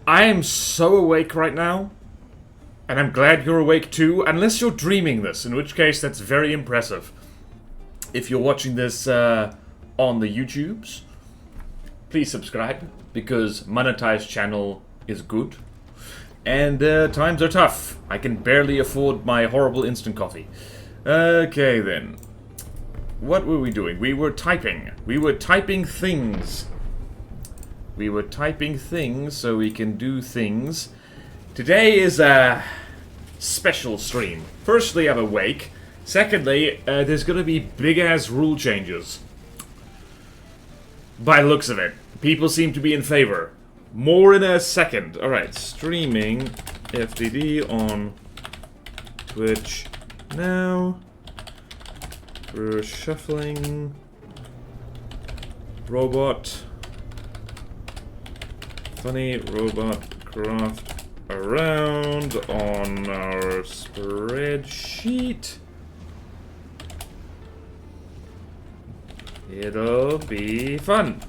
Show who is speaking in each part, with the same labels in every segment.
Speaker 1: I am so awake right now. And I'm glad you're awake too, unless you're dreaming this, in which case that's very impressive. If you're watching this on the YouTubes, please subscribe, because monetized channel is good. And times are tough. I can barely afford my horrible instant coffee. Okay then. What were we doing? We were typing. We were typing things. We were typing things so we can do things. Today is a special stream. Firstly, I'm awake. Secondly, there's gonna be big-ass rule changes. By the looks of it. People seem to be in favor. More in a second. Alright, streaming FTD on Twitch now. We're shuffling. Robot. Funny robot craft around on our spreadsheet. It'll be fun.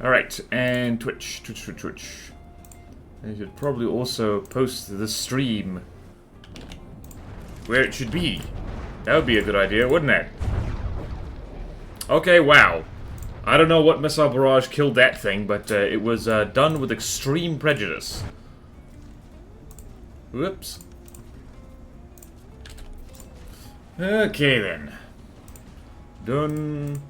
Speaker 1: Alright, and Twitch. I should probably also post the stream where it should be. That would be a good idea, wouldn't it? Okay, wow. I don't know what missile barrage killed that thing, but it was done with extreme prejudice. Whoops. Okay then. Done.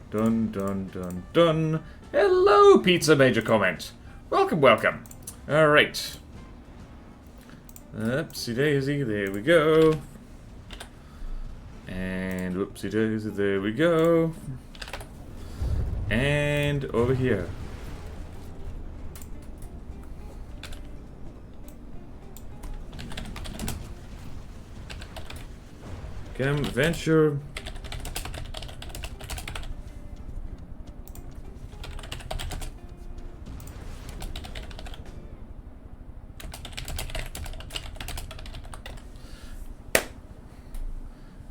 Speaker 1: Hello, Pizza Major Comment. Welcome. Alright. Oopsie daisy, there we go. And whoopsie daisy, there we go. And over here. Cam Venture.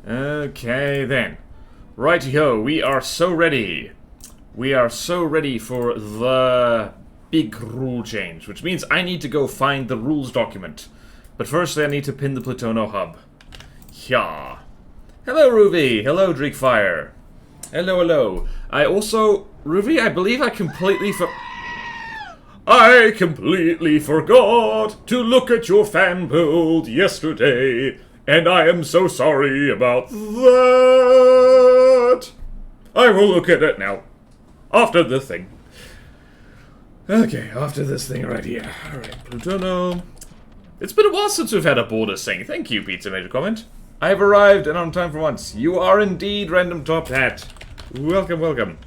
Speaker 1: Okay then. Righty-ho, we are so ready. We are so ready for the big rule change, which means I need to go find the rules document. But firstly, I need to pin the Plutono hub. Yeah. Hello, Ruby. Hello, Dreekfire. Hello. I also... Ruby, I believe I completely forgot to look at your fan build yesterday. And I am so sorry about that. I will look at it now. After the thing. Okay, after this thing right here. Alright, Plutono. It's been a while since we've had a border sing. Thank you, Pizza Major Comment. I have arrived and on time for once. You are indeed Random Top Hat. Welcome.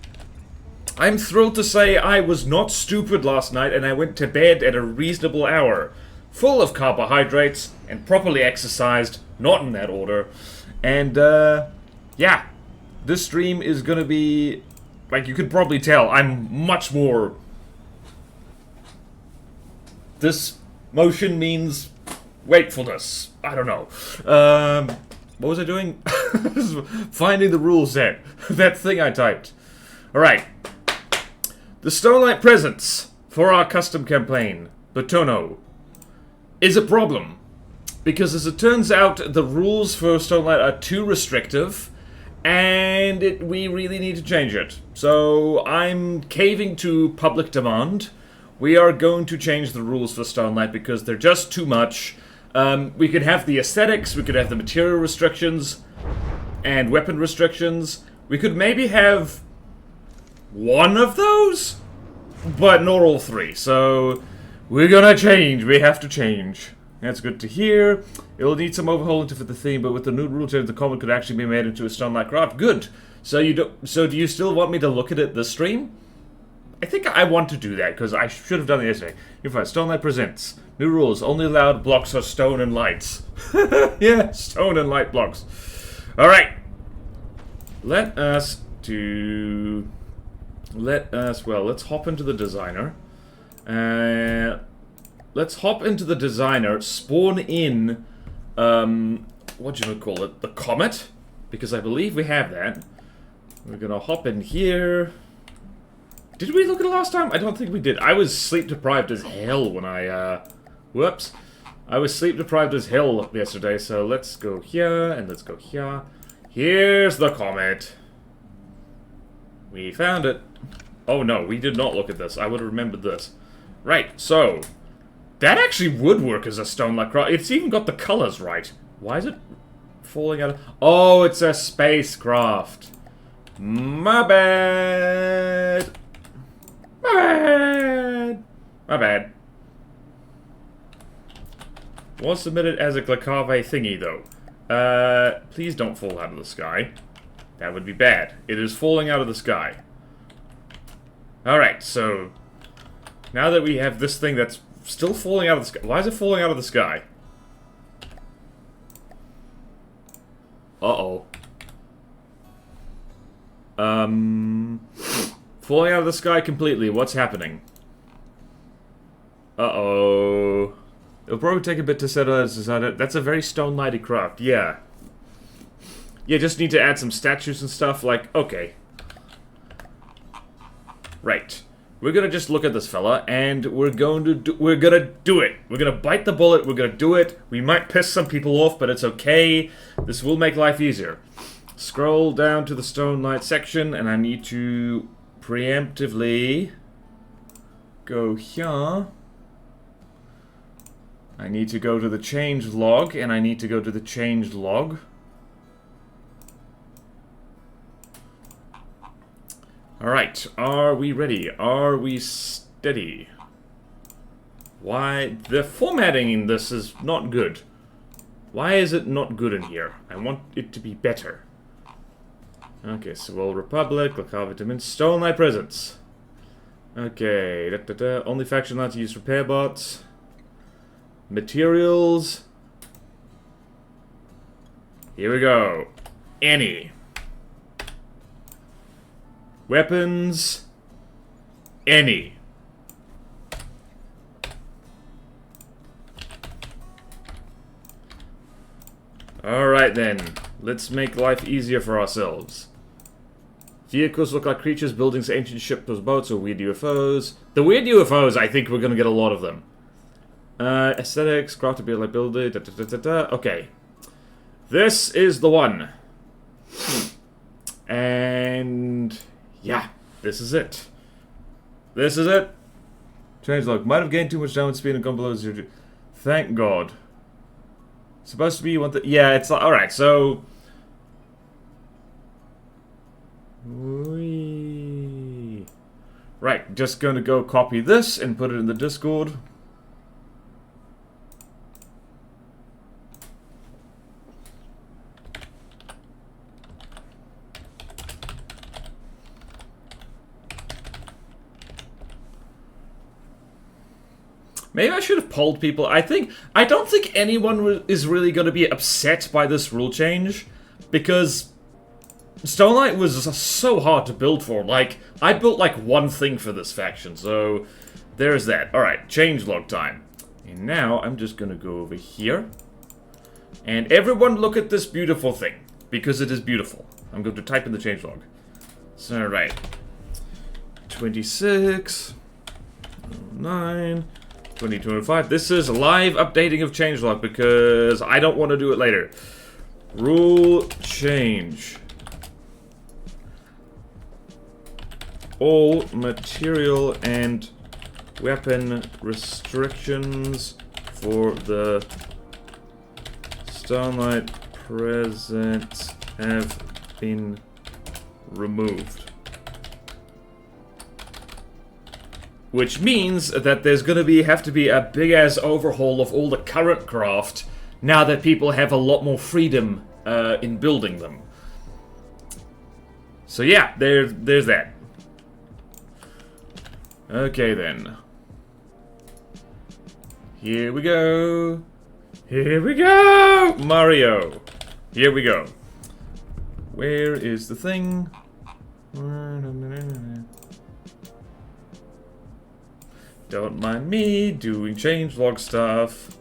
Speaker 1: I'm thrilled to say I was not stupid last night and I went to bed at a reasonable hour. Full of carbohydrates and properly exercised. Not in that order. And, yeah. This stream is gonna be... Like, you could probably tell, I'm much more... This motion means wakefulness. I don't know. What was I doing? Finding the rule set. That thing I typed. Alright. The Stonelight presents for our custom campaign, Plutono, is a problem. Because as it turns out, the rules for Stonelight are too restrictive. And we really need to change it. So I'm caving to public demand. We are going to change the rules for Stonelight because they're just too much. We could have the aesthetics, we could have the material restrictions, and weapon restrictions. We could maybe have one of those, but not all three. So we're gonna change. We have to change. That's good to hear. It'll need some overhauling for the theme, but with the new rule change, the comment could actually be made into a Stonelight craft. Good. So do you still want me to look at it this stream? I think I want to do that because I should have done it yesterday. You're fine. Stonelight presents new rules. Only allowed blocks are stone and lights. Yeah, stone and light blocks. All right. Let's hop into the designer. Let's hop into the designer, spawn in, what do you call it, the comet, because I believe we have that. We're gonna hop in here. Did we look at it last time? I don't think we did. I was sleep deprived as hell when I, whoops. I was sleep deprived as hell yesterday, so let's go here, and let's go here. Here's the comet. We found it. Oh no, we did not look at this. I would have remembered this. Right, so... that actually would work as a stone-like craft. It's even got the colors right. Why is it falling out of... oh, it's a spacecraft. My bad. My bad. My bad. Was submitted as a Glacave thingy, though. Please don't fall out of the sky. That would be bad. It is falling out of the sky. Alright, so... now that we have this thing that's still falling out of the sky... why is it falling out of the sky? Uh-oh. Falling out of the sky completely. What's happening? Uh-oh. It'll probably take a bit to settle it. That's a very stone-lighted craft. Yeah. Yeah, just need to add some statues and stuff. Like, okay. Right. We're gonna just look at this fella, and we're gonna do it. We're gonna bite the bullet. We're gonna do it. We might piss some people off, but it's okay. This will make life easier. Scroll down to the stone light section, and I need to preemptively go here. I need to go to the change log, and I need to go to the change log. Alright, are we ready? Are we steady? Why? The formatting in this is not good. Why is it not good in here? I want it to be better. Okay, so World Republic, Local Vitamin, Stone Light Presence. Okay, only faction allowed to use repair bots. Materials. Here we go. Any. Weapons. Any. Alright then. Let's make life easier for ourselves. Vehicles look like creatures, buildings, ancient ships, boats, or weird UFOs. The weird UFOs, I think we're gonna get a lot of them. Aesthetics, craft ability, okay. This is the one. And... yeah, this is it. This is it. Changelog. Might have gained too much downward speed and gone below 0. Thank God. Supposed to be one thing. Yeah, it's like, alright, so... whee. Right, just gonna go copy this and put it in the Discord. Maybe I should have polled people. I don't think anyone is really going to be upset by this rule change, because Stonelight was so hard to build for. Like, I built like one thing for this faction, so there's that. Alright, changelog time. And now I'm just going to go over here. And everyone look at this beautiful thing, because it is beautiful. I'm going to type in the changelog. So, alright. 26, 9... 2025. This is live updating of changelog because I don't want to do it later. Rule change. All material and weapon restrictions for the Starlight present have been removed. Which means that there's going to have to be a big-ass overhaul of all the current craft now that people have a lot more freedom in building them. So yeah, there's that. Okay then. Here we go. Here we go! Mario. Here we go. Where is the thing? Don't mind me doing changelog stuff.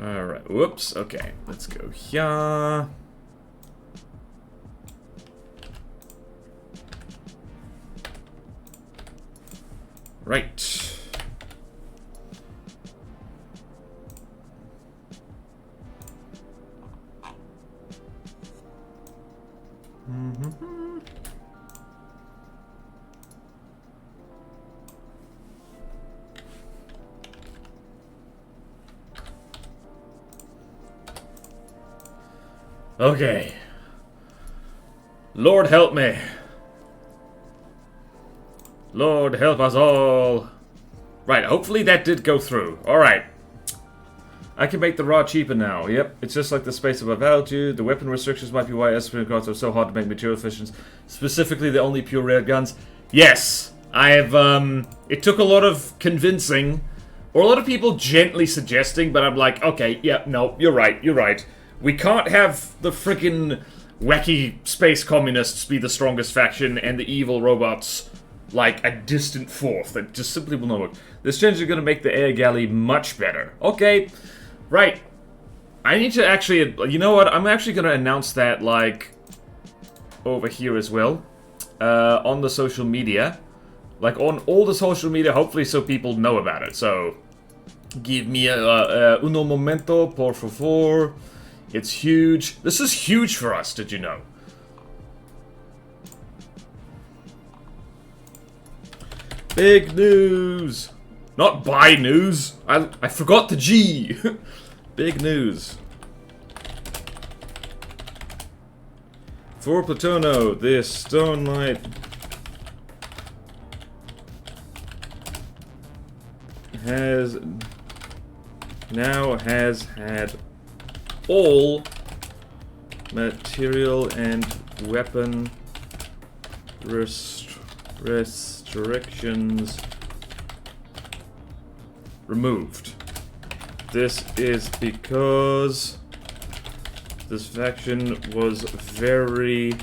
Speaker 1: Alright, whoops, okay. Let's go here. Right. Okay. Lord help me. Lord help us all. Right, hopefully that did go through. Alright. I can make the rod cheaper now. Yep, it's just like the space above altitude. The weapon restrictions might be why Esprit cards are so hard to make material efficient. Specifically, the only pure rare guns. Yes, I have, it took a lot of convincing, or a lot of people gently suggesting, but I'm like, okay, yeah, no, you're right, you're right. We can't have the freaking wacky space communists be the strongest faction and the evil robots like a distant fourth. That just simply will not work. This change is going to make the air galley much better. Okay, right. I need to actually, you know what? I'm actually going to announce that like over here as well on the social media. Like on all the social media, hopefully so people know about it. So give me uno momento, por favor. It's huge. This is huge for us, did you know? Big news! Not bye news! I forgot the G! Big news. For Platono, this Stone Knight has had all material and weapon restrictions removed. This is because this faction was very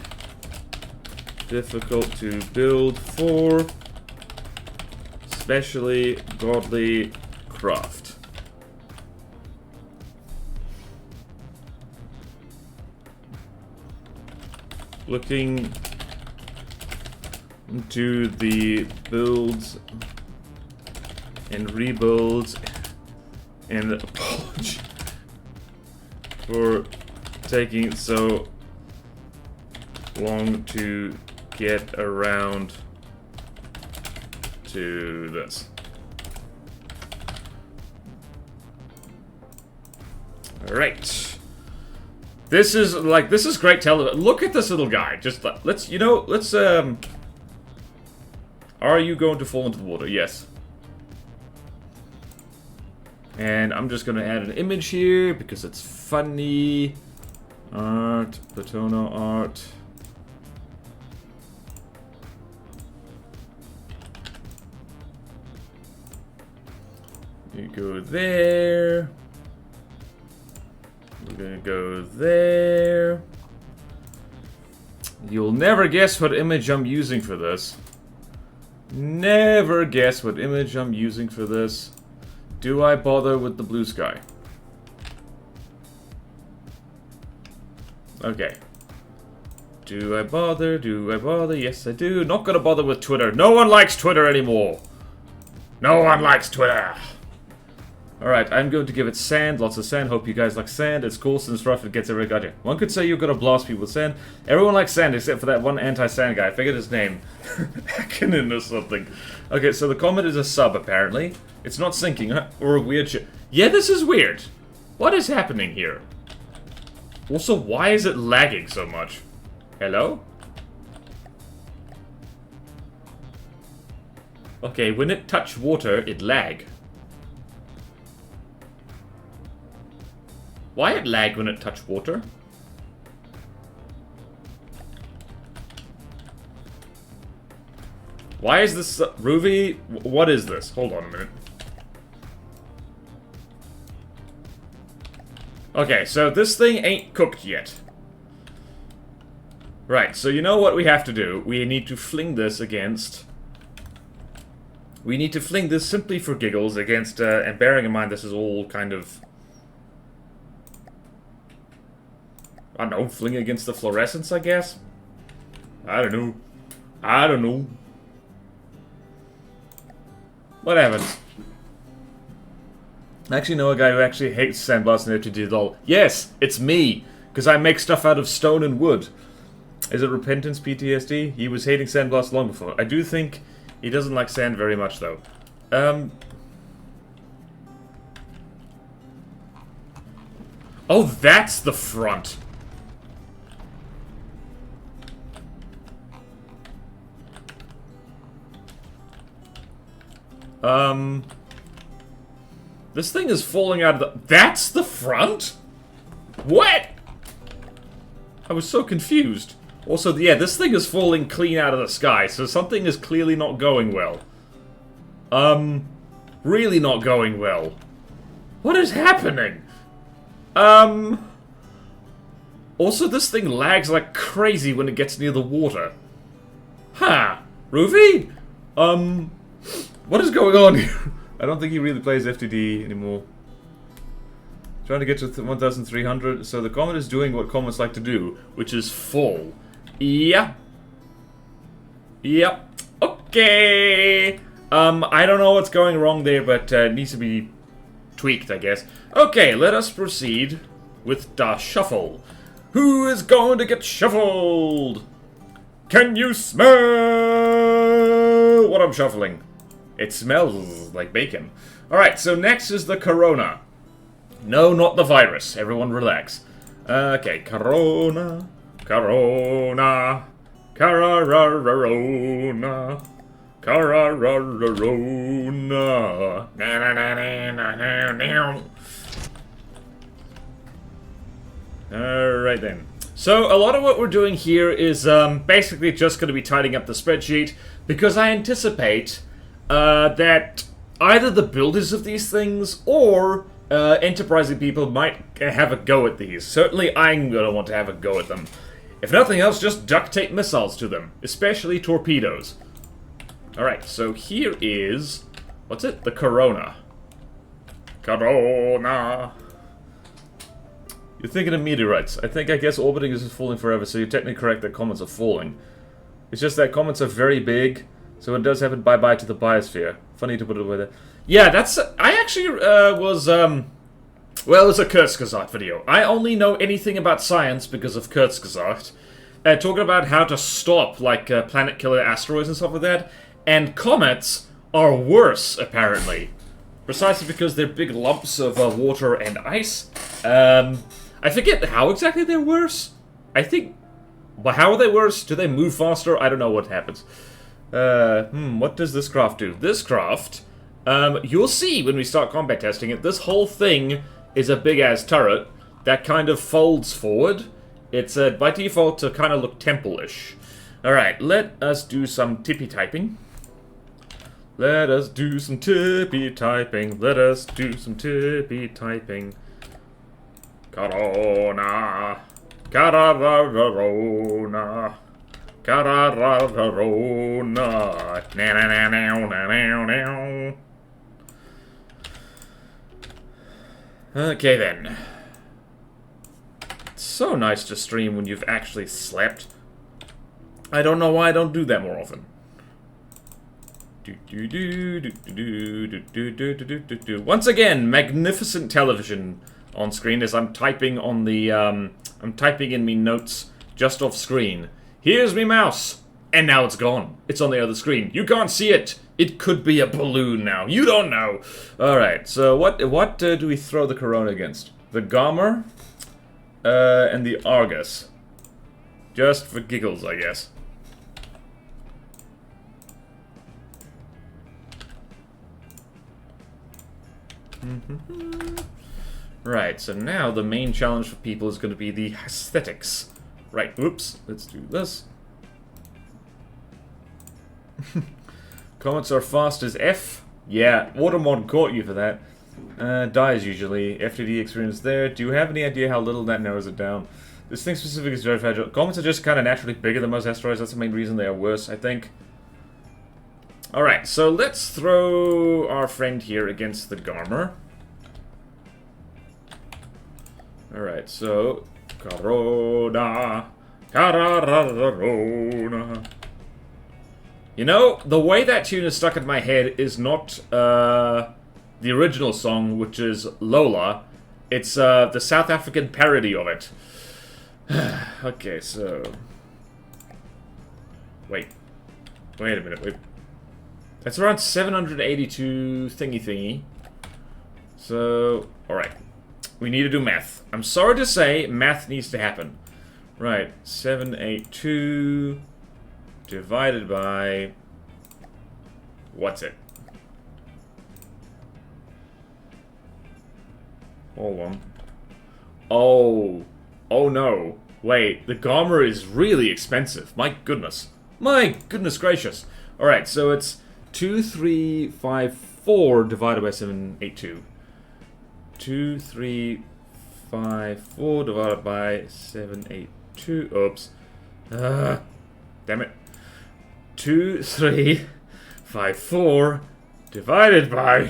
Speaker 1: difficult to build for, especially godly craft. Looking into the builds and rebuilds, and apology for taking so long to get around to this. Alright. This is great television. Look at this little guy. Just let's are you going to fall into the water? Yes. And I'm just gonna add an image here because it's funny. Art, Platono art. You go there. We're gonna go there. You'll never guess what image I'm using for this. Never guess what image I'm using for this. Do I bother with the blue sky? Okay. Do I bother? Do I bother? Yes, I do. Not gonna bother with Twitter. No one likes Twitter anymore. No one likes Twitter. Alright, I'm going to give it sand. Lots of sand. Hope you guys like sand. It's cool since rough it gets every gotcha. One could say you're gonna blast people with sand. Everyone likes sand except for that one anti-sand guy. I forget his name. Hackenin or something. Okay, so the comet is a sub apparently. It's not sinking, huh? Or a weird shit. Yeah, this is weird. What is happening here? Also, why is it lagging so much? Hello? Okay, when it touched water, it lag. Why it lag when it touched water? Why is this... Ruby? What is this? Hold on a minute. Okay, so this thing ain't cooked yet. Right, so you know what we have to do? We need to fling this against... We need to fling this simply for giggles against... and bearing in mind this is all kind of... I don't know, fling against the fluorescence, I guess? I don't know. I don't know. What happens? I actually know a guy who actually hates sandblast and FTD lol. Yes, it's me! Because I make stuff out of stone and wood. Is it repentance PTSD? He was hating sandblast long before. I do think he doesn't like sand very much though. Oh, that's the front! This thing is falling out of the... That's the front? What? I was so confused. Also, yeah, this thing is falling clean out of the sky, so something is clearly not going well. Really not going well. What is happening? Also, this thing lags like crazy when it gets near the water. Huh. Rufy? What is going on here? I don't think he really plays FTD anymore. Trying to get to 1,300, so the comet is doing what comets like to do, which is fall. Yeah. Yep. Okay. I don't know what's going wrong there, but it needs to be tweaked, I guess. Okay, let us proceed with the shuffle. Who is going to get shuffled? Can you smell what I'm shuffling? It smells like bacon. Alright, so next is the corona. No, not the virus. Everyone relax. Okay, corona. Corona. Cararararona. Cararararona. Alright then. So, a lot of what we're doing here is basically just going to be tidying up the spreadsheet, because I anticipate that either the builders of these things or enterprising people might have a go at these. Certainly I'm going to want to have a go at them. If nothing else, just duct tape missiles to them, especially torpedoes. Alright, so here is... what's it? The corona. Corona. You're thinking of meteorites. I guess orbiting is falling forever, so you're technically correct that comets are falling. It's just that comets are very big, so it does happen bye-bye to the biosphere. Funny to put it away there. Yeah, that's... I actually was, well, it was a Kurzgesagt video. I only know anything about science because of Kurzgesagt. Talking about how to stop, like, planet-killer asteroids and stuff like that. And comets are worse, apparently. Precisely because they're big lumps of water and ice. I forget how exactly they're worse. I think... but how are they worse? Do they move faster? I don't know what happens. What does this craft do? This craft, you'll see when we start combat testing it, this whole thing is a big-ass turret that kind of folds forward. It's, by default, to kind of look temple-ish. Alright, let us do some tippy typing. Let us do some tippy typing. Let us do some tippy typing. Corona. Cararararona. Cararararona. Na-na-na-na-na-na-na. Okay then. It's so nice to stream when you've actually slept. I don't know why I don't do that more often. Once again, magnificent television on screen as I'm typing on the, I'm typing in me notes just off screen. Here's me mouse! And now it's gone. It's on the other screen. You can't see it! It could be a balloon now. You don't know! Alright, so what do we throw the corona against? The Gamma, and the Argus. Just for giggles, I guess. Right, so now the main challenge for people is going to be the aesthetics. Right, oops, let's do this. Comets are fast as F. Yeah, Watermod caught you for that. Dies usually. FTD experience there. Do you have any idea how little that narrows it down? This thing specific is very fragile. Comets are just kind of naturally bigger than most asteroids. That's the main reason they are worse, I think. Alright, so let's throw our friend here against the Garmer. Alright, so... Corona. Cararararona. You know, the way that tune is stuck in my head is not the original song, which is Lola. It's the South African parody of it. Okay, so... Wait a minute, wait. That's around 782 thingy. So, alright. We need to do math. I'm sorry to say, math needs to happen. Right, 782 divided by... What's it? Hold on. Oh no. Wait, the Garmer is really expensive. My goodness. My goodness gracious. Alright, so it's 2354 divided by 782. 2354 divided by 782. Oops. Damn it. 2354 divided by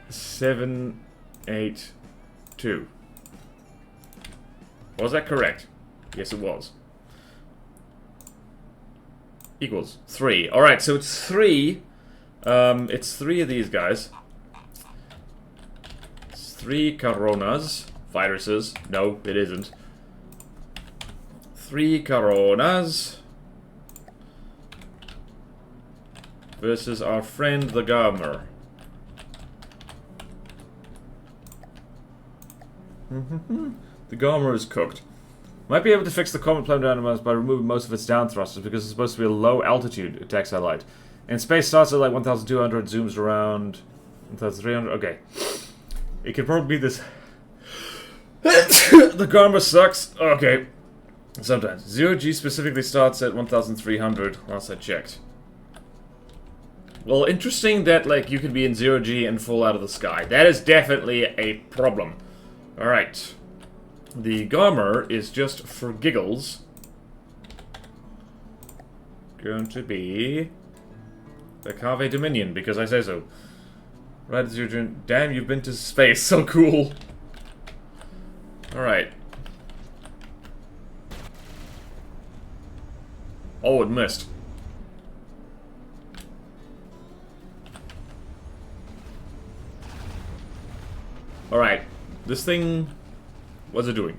Speaker 1: 782. Was that correct? Yes, it was. Equals 3. Alright, so it's 3. It's 3 of these guys. It's 3 Coronas. Viruses. No, it isn't. 3 Coronas. Versus our friend the Garmer. The Garmer is cooked. Might be able to fix the comet plane dynamos by removing most of its down thrusters because it's supposed to be a low altitude attack satellite. And space starts at like 1,200, zooms around 1,300. Okay. It could probably be this. The Garmer sucks. Okay. Sometimes. 0G specifically starts at 1,300, last I checked. Well, interesting that, like, you could be in 0G and fall out of the sky. That is definitely a problem. Alright. The Garmer is just for giggles going to be the Cave Dominion, because I say so. Right as you're doing. Damn, you've been to space. So cool. Alright. Oh, it missed. Alright. This thing... What's it doing?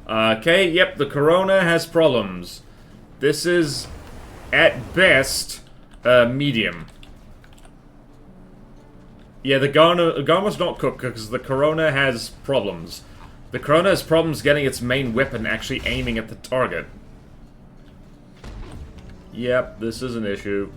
Speaker 1: Okay, yep, the Corona has problems. This is, at best, medium. Yeah, the Garmer's not cooked because the Corona has problems. The Corona has problems getting its main weapon actually aiming at the target. Yep, this is an issue.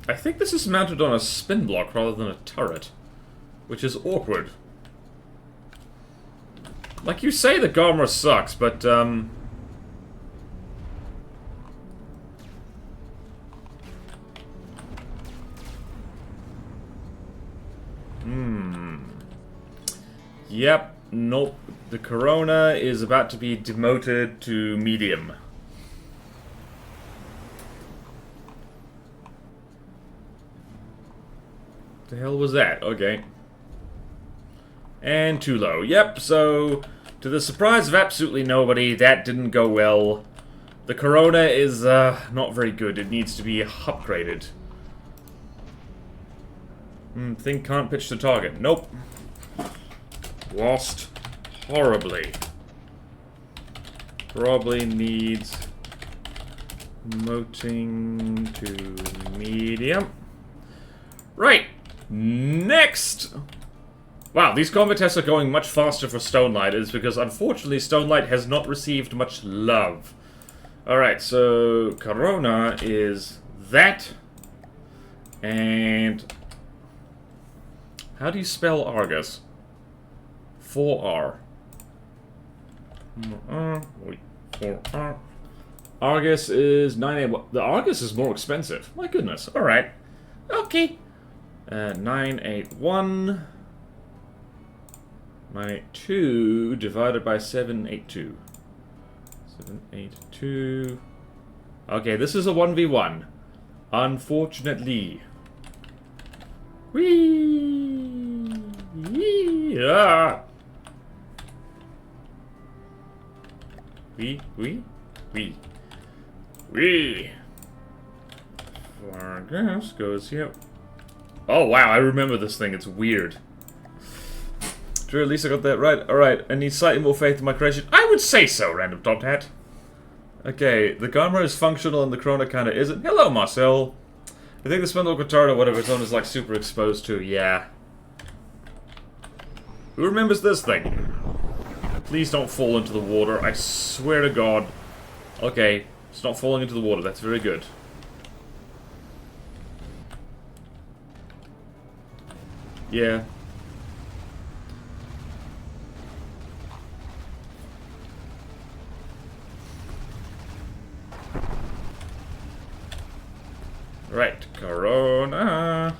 Speaker 1: I think this is mounted on a spin block rather than a turret, which is awkward. Like you say, the Garmer sucks, but, Yep, nope. The Corona is about to be demoted to medium. The hell was that? Okay. And too low. Yep, so to the surprise of absolutely nobody, that didn't go well. The Corona is not very good. It needs to be upgraded. Thing can't pitch the target. Nope. Lost horribly. Probably needs moting to medium. Right. Next! Wow, these combat tests are going much faster for Stonelight. It's because, unfortunately, Stonelight has not received much love. Alright, so Corona is that. And... how do you spell Argus? 4R. 4R. Argus is 981. The Argus is more expensive. My goodness. Alright. Okay. 981. 982 divided by 782. 782. Okay, this is a 1v1. Unfortunately. Whee! Ah! Wee! Our gas goes here. Oh wow, I remember this thing, it's weird. True, at least I got that right. Alright, I need slightly more faith in my creation. I would say so, random top hat. Okay, the Garmer is functional and the Corona kinda isn't. Hello, Marcel. I think the spindle guitar or whatever its own is like super exposed to, yeah. Who remembers this thing? Please don't fall into the water, I swear to God. Okay, it's not falling into the water, that's very good. Yeah. Right, Corona.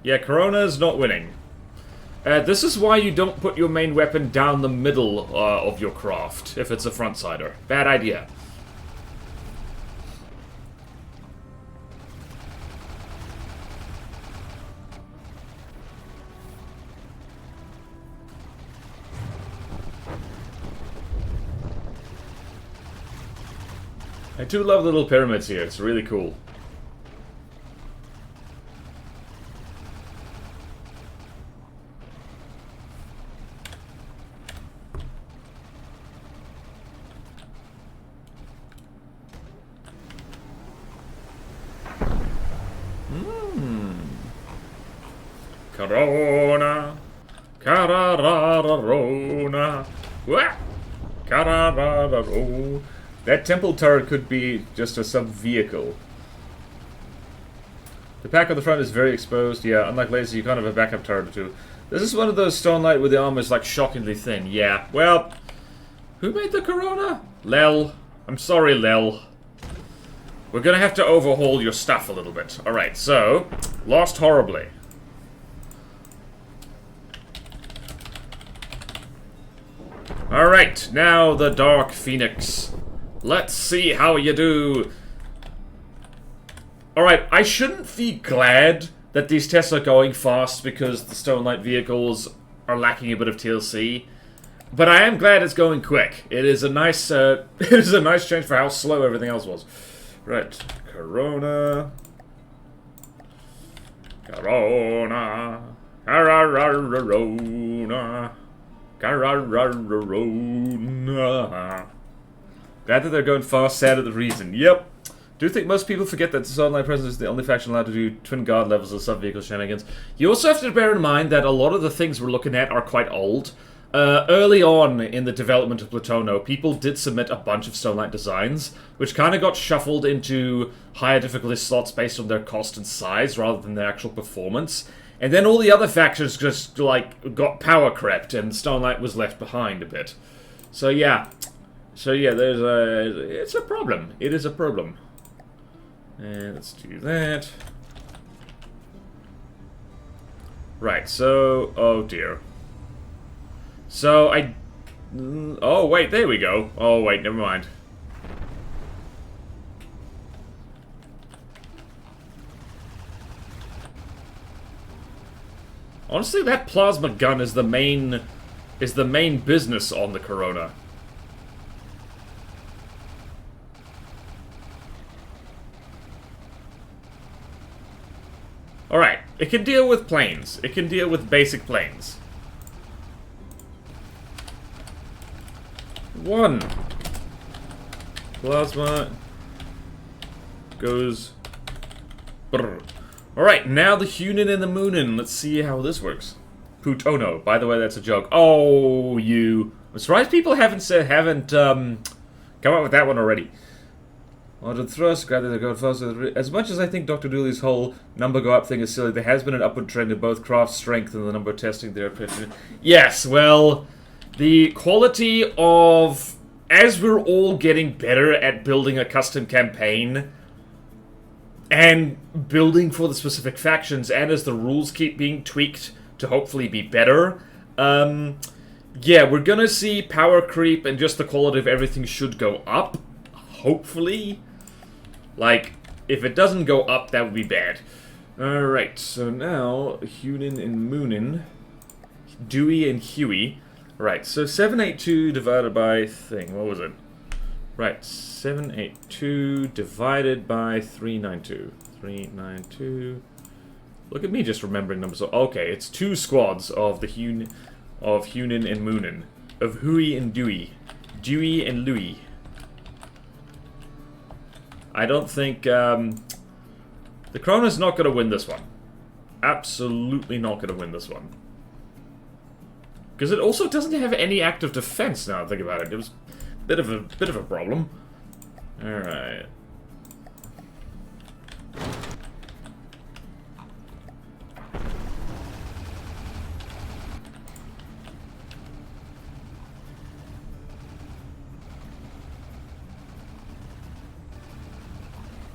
Speaker 1: Yeah, Corona's not winning. This is why you don't put your main weapon down the middle of your craft, if it's a front-sider. Bad idea. I do love the little pyramids here, it's really cool. Corona, Cararararona, Wah! Cararararo. That temple turret could be just a sub-vehicle. The pack on the front is very exposed. Yeah, unlike laser, you can't have a backup turret or two. This is one of those stone light where the armor is like shockingly thin. Yeah, well, who made the Corona? Lel. I'm sorry, Lel. We're gonna have to overhaul your stuff a little bit. Alright, so, lost horribly. Alright, now the Dark Phoenix. Let's see how you do. Alright, I shouldn't be glad that these tests are going fast because the Stone Light vehicles are lacking a bit of TLC. But I am glad it's going quick. It is a nice it is a nice change for how slow everything else was. Right, Corona. Corona. Cararararona. Cararararona. Glad that they're going fast, sad at the reason. Yep. Do you think most people forget that the Sunlight Presence is the only faction allowed to do twin guard levels of sub-vehicle shenanigans? You also have to bear in mind that a lot of the things we're looking at are quite old. Early on in the development of Plutono, people did submit a bunch of Stone Light designs, which kind of got shuffled into higher difficulty slots based on their cost and size rather than their actual performance. And then all the other factions just, like, got power crept, and Stone Light was left behind a bit. So yeah, there's a... it's a problem. It is a problem. And let's do that. Right, so... oh dear. So, oh, wait, there we go. Oh, wait, never mind. Honestly, that plasma gun is the main business on the Corona. Alright, it can deal with planes. It can deal with basic planes. One. Plasma goes... brr. Alright, now the Hunin and the Moonin. Let's see how this works. Plutono. By the way, that's a joke. Oh, you... I'm surprised people haven't come up with that one already. Ordered thrust, granted they're going faster. As much as I think Dr. Dooley's whole number go up thing is silly, there has been an upward trend in both craft strength and the number of testing there. Yes, well, the quality of... as we're all getting better at building a custom campaign, and building for the specific factions, and as the rules keep being tweaked to hopefully be better, yeah, we're gonna see power creep and just the quality of everything should go up, hopefully. Like, if it doesn't go up, that would be bad. Alright, so now, Haugen and Moonin, Dewey and Huey. Right, so 782 divided by thing, what was it? Right, 782 divided by 392. 392. Look at me just remembering numbers. Okay, it's 2 squads of the Haugen and Moonin. Of Huey and Dewey. Dewey and Louie. I don't think, the Krona's not going to win this one. Absolutely not going to win this one. Because it also doesn't have any active defense now I think about it. It was a bit of a problem. Alright.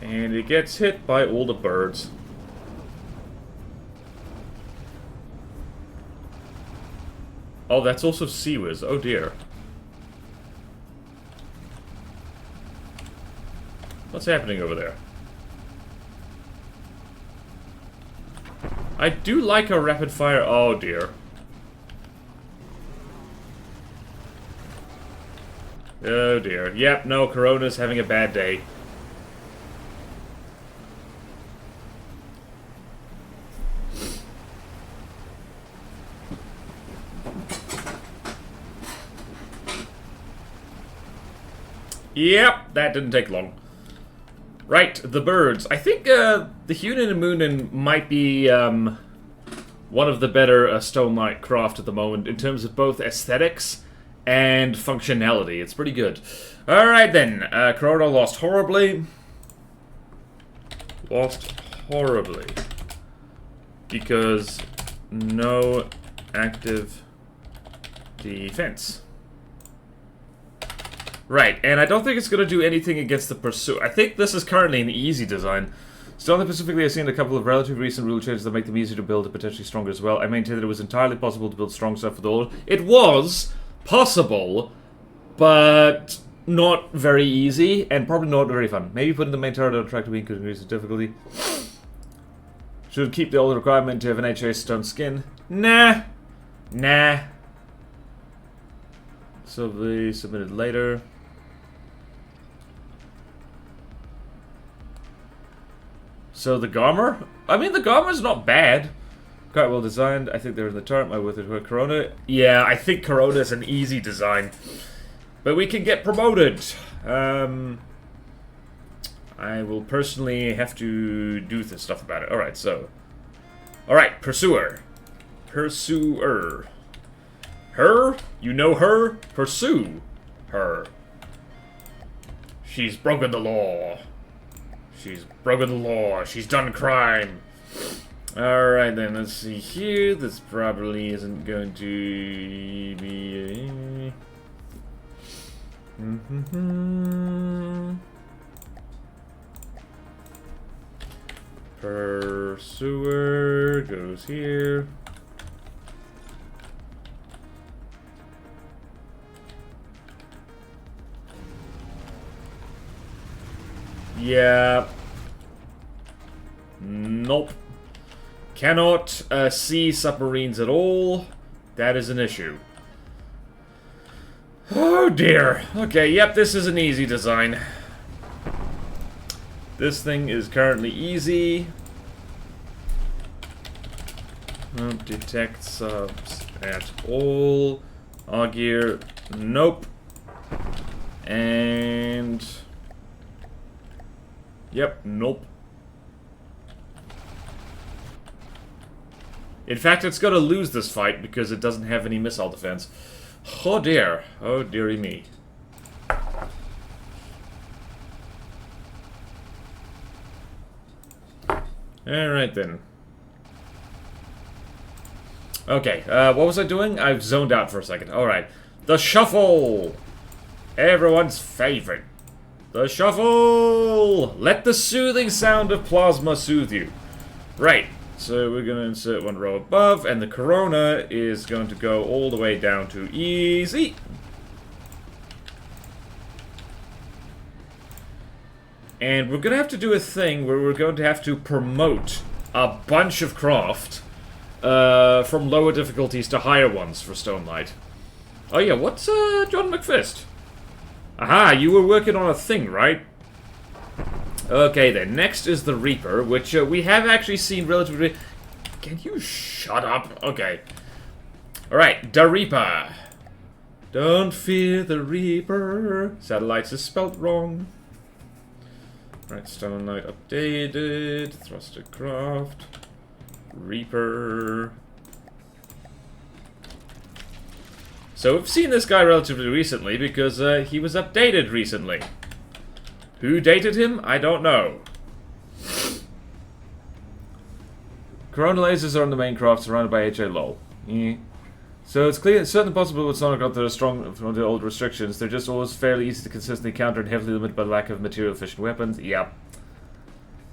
Speaker 1: And it gets hit by all the birds. Oh, that's also Seawiz. Oh dear. What's happening over there? I do like a rapid fire. Oh dear. Oh dear. Yep, no, Corona's having a bad day. Yep, that didn't take long. Right, the birds. I think the Haugen and Moonin might be one of the better Stone Knight craft at the moment in terms of both aesthetics and functionality. It's pretty good. Alright then, Corona lost horribly. Lost horribly. Because no active defense. Right, and I don't think it's going to do anything against the Pursuit. I think this is currently an easy design. Still, specifically, I've seen a couple of relatively recent rule changes that make them easier to build and potentially stronger as well. I maintain that it was entirely possible to build strong stuff with all. It was possible, but not very easy, and probably not very fun. Maybe putting the main turret on track to be could increase the difficulty. Should keep the old requirement to have an HA stone skin. Nah. Nah. So they submitted later. So the Garmer? I mean, the Garmer's not bad. Quite well designed. I think they're in the turret. My with it with Corona. Yeah, I think Corona is an easy design. But we can get promoted. I will personally have to do this stuff about it. Alright, so. Alright, Pursuer. Pursuer. Her? You know her? Pursue her. She's broken the law. She's broken the law. She's done crime. Alright then, let's see here. This probably isn't going to be... Pursuer goes here. Yeah. Nope. Cannot see submarines at all. That is an issue. Oh dear. Okay, yep, this is an easy design. This thing is currently easy. Don't detect subs at all. Augear, nope. And... Yep, nope. In fact, it's gonna lose this fight because it doesn't have any missile defense. Oh dear. Oh dearie me. Alright then. Okay, what was I doing? I've zoned out for a second. Alright. The Shuffle! Everyone's favorite. The shuffle! Let the soothing sound of plasma soothe you. Right, so we're going to insert one row above, and the Corona is going to go all the way down to easy. And we're going to have to do a thing where we're going to have to promote a bunch of craft from lower difficulties to higher ones for Stone Knight. Oh yeah, what's John McFist? Aha, you were working on a thing, right? Okay then, next is the Reaper, which we have actually seen relatively... Can you shut up? Okay. Alright, the Reaper. Don't fear the Reaper. Satellites is spelt wrong. Right, Stone Knight updated. Thruster craft. Reaper. So we've seen this guy relatively recently because he was updated recently. Who dated him? I don't know. Corona lasers are on the main craft surrounded by HA lol. Yeah. So it's clear, it's certainly possible with Sonic that are strong from the old restrictions. They're just always fairly easy to consistently counter and heavily limited by the lack of material efficient weapons. Yep.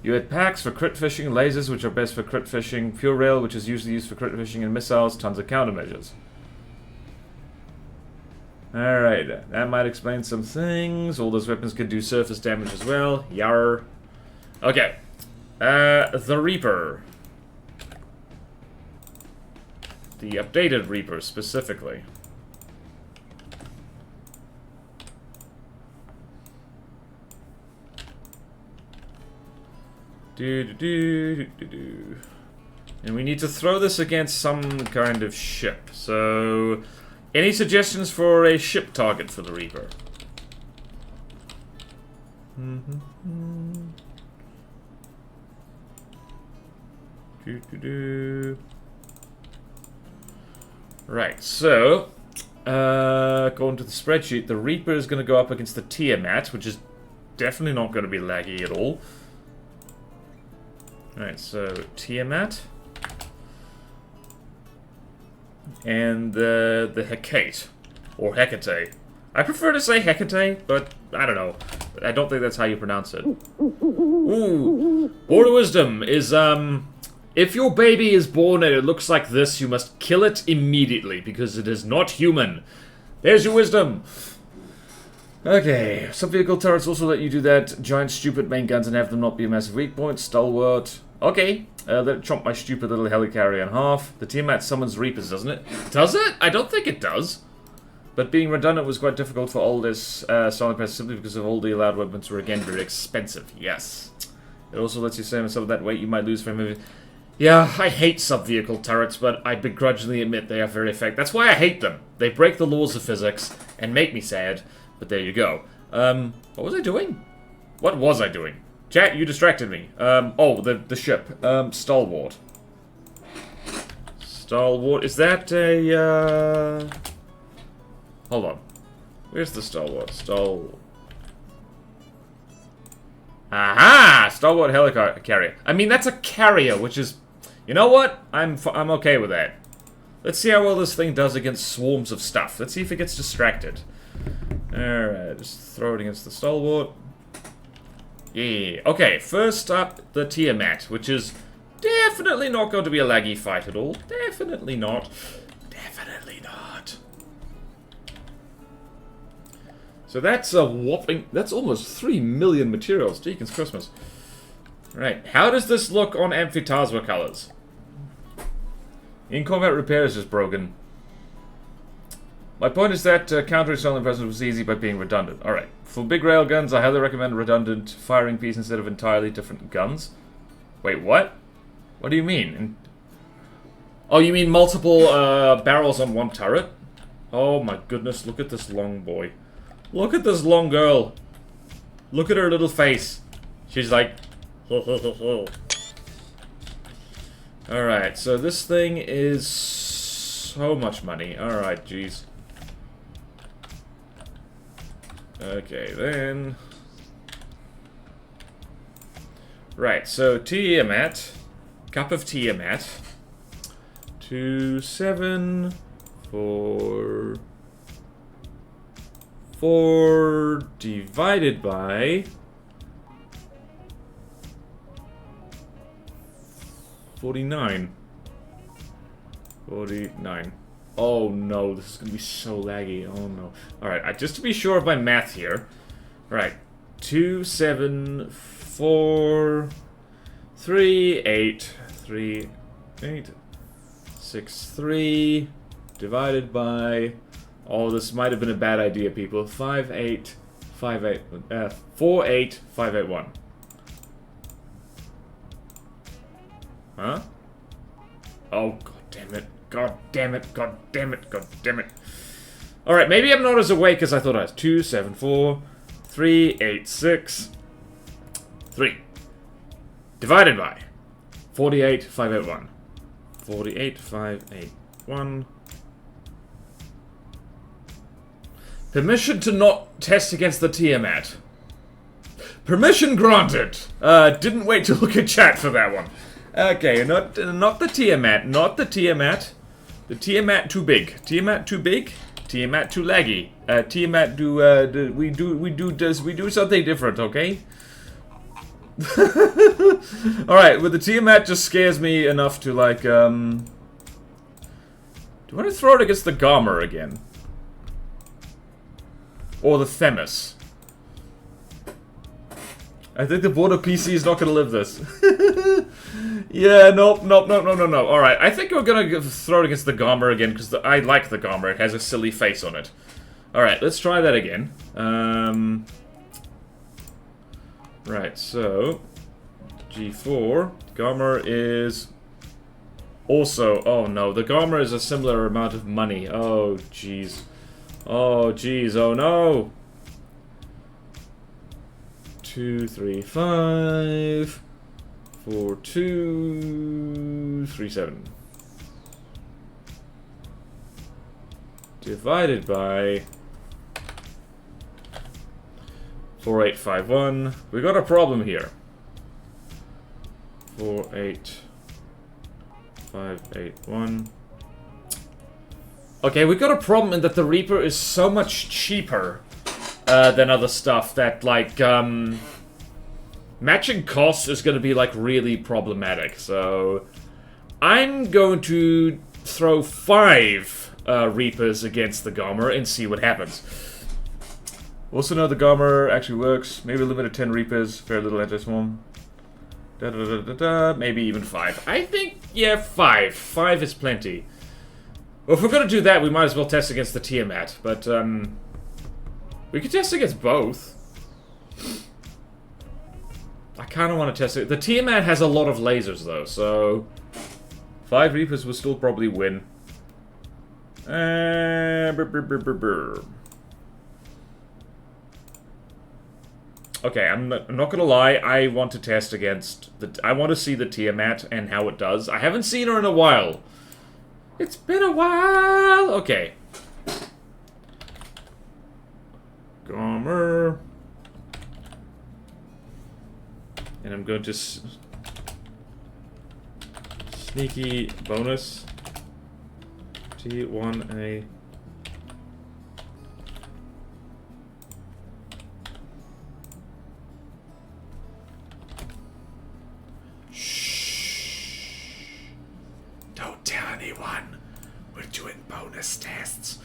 Speaker 1: You had packs for crit fishing, lasers which are best for crit fishing, pure rail which is usually used for crit fishing, and missiles, tons of countermeasures. Alright, that might explain some things. All those weapons can do surface damage as well. Yarr. Okay. The Reaper. The updated Reaper, specifically. And we need to throw this against some kind of ship. So, any suggestions for a ship target for the Reaper? Right, so, according to the spreadsheet, the Reaper is going to go up against the Tiamat, which is definitely not going to be laggy at all. Alright, so Tiamat. And the Hecate. Or Hecate. I prefer to say Hecate, but I don't know. I don't think that's how you pronounce it. Ooh. Word of Wisdom is, if your baby is born and it looks like this, you must kill it immediately, because it is not human. There's your wisdom! Okay, some vehicle turrets also let you do that. Giant stupid main guns and have them not be a massive weak point. Stalwart. Okay, let it chomp my stupid little helicarrier in half. The Tiamat summons Reapers, doesn't it? Does it? I don't think it does. But being redundant was quite difficult for all this Sonic Pass simply because of all the allowed weapons were again very expensive. Yes. It also lets you save some of that weight you might lose from moving. Yeah, I hate sub-vehicle turrets, but I begrudgingly admit they are very effective. That's why I hate them. They break the laws of physics and make me sad, but there you go. What was I doing? What was I doing? Chat, you distracted me. Oh, the ship. Stalwart. Stalwart, is that a, Hold on. Where's the Stalwart? Aha! Stalwart helicarrier. I mean, that's a carrier, which is... You know what? I'm okay with that. Let's see how well this thing does against swarms of stuff. Let's see if it gets distracted. Alright, just throw it against the Stalwart. Yeah. Okay, first up, the Tiamat, which is definitely not going to be a laggy fight at all. Definitely not. Definitely not. So that's a whopping... That's almost 3 million materials. Deacon's Christmas. Right, how does this look on Amphitasma colors? In-combat repairs is broken. My point is that countering stolen presence was easy by being redundant. Alright, for big railguns, I highly recommend redundant firing piece instead of entirely different guns. Wait, what? What do you mean? Oh, you mean multiple barrels on one turret? Oh my goodness, look at this long boy. Look at this long girl. Look at her little face. She's like... Alright, so this thing is so much money. Alright, jeez. Okay, then... Right, so Tiamat. Cup of Tiamat. 2, 7, 4, 4 divided by 49. 49. Oh no, this is gonna be so laggy. Oh no. Alright, just to be sure of my math here. Alright. 2, 7, 4, 3, 8, 3, 8, 6, 3, divided by... Oh, this might have been a bad idea, people. 5, 8, 5, 8, 4, 8, 5, 8, 1. Huh? Oh, god damn it. God damn it. God damn it. God damn it. Alright, maybe I'm not as awake as I thought I was. 2, 7, 4, 3, 8, 6, 3. Divided by 48, 5, 8, 1. 48, 5, 8, 1. Permission to not test against the Tiamat. Permission granted. Didn't wait to look at chat for that one. Okay, not the Tiamat, not the Tiamat. The Tiamat too big. Tiamat too big. Tiamat too laggy. Tiamat we do something different, okay? Alright, well the Tiamat just scares me enough to like do I want to throw it against the Gomer again? Or the Themis? I think the border PC is not gonna live this. Yeah, nope. Alright, I think we're gonna throw it against the Gomer again, because I like the Gomer. It has a silly face on it. Alright, let's try that again. Right, so... G4. Gomer is... Also... Oh no, the Gomer is a similar amount of money. Oh, jeez. Oh, jeez. Oh, no. 2, 3, 5... 4, 2, 3, 7. Divided by 4, 8, 5, 1. We got a problem here. 4, 8, 5, 8, 1. Okay, we got a problem in that the Reaper is so much cheaper than other stuff that, like, matching costs is going to be, like, really problematic. So, I'm going to throw 5 Reapers against the Gomer and see what happens. Also know the Gomer actually works. Maybe a limit of 10 Reapers, very little anti-swarm. Maybe even 5. I think, yeah, 5. 5 is plenty. Well, if we're going to do that, we might as well test against the Tiamat. But, we could test against both. I kind of want to test it. The Tiamat has a lot of lasers, though, so... 5 Reapers will still probably win. Okay, I'm not gonna lie, I want to test against the... I want to see the Tiamat and how it does. I haven't seen her in a while. It's been a while! Okay. Gomer. And I'm going to sneaky bonus T1A. Shh. Don't tell anyone. We're doing bonus tests.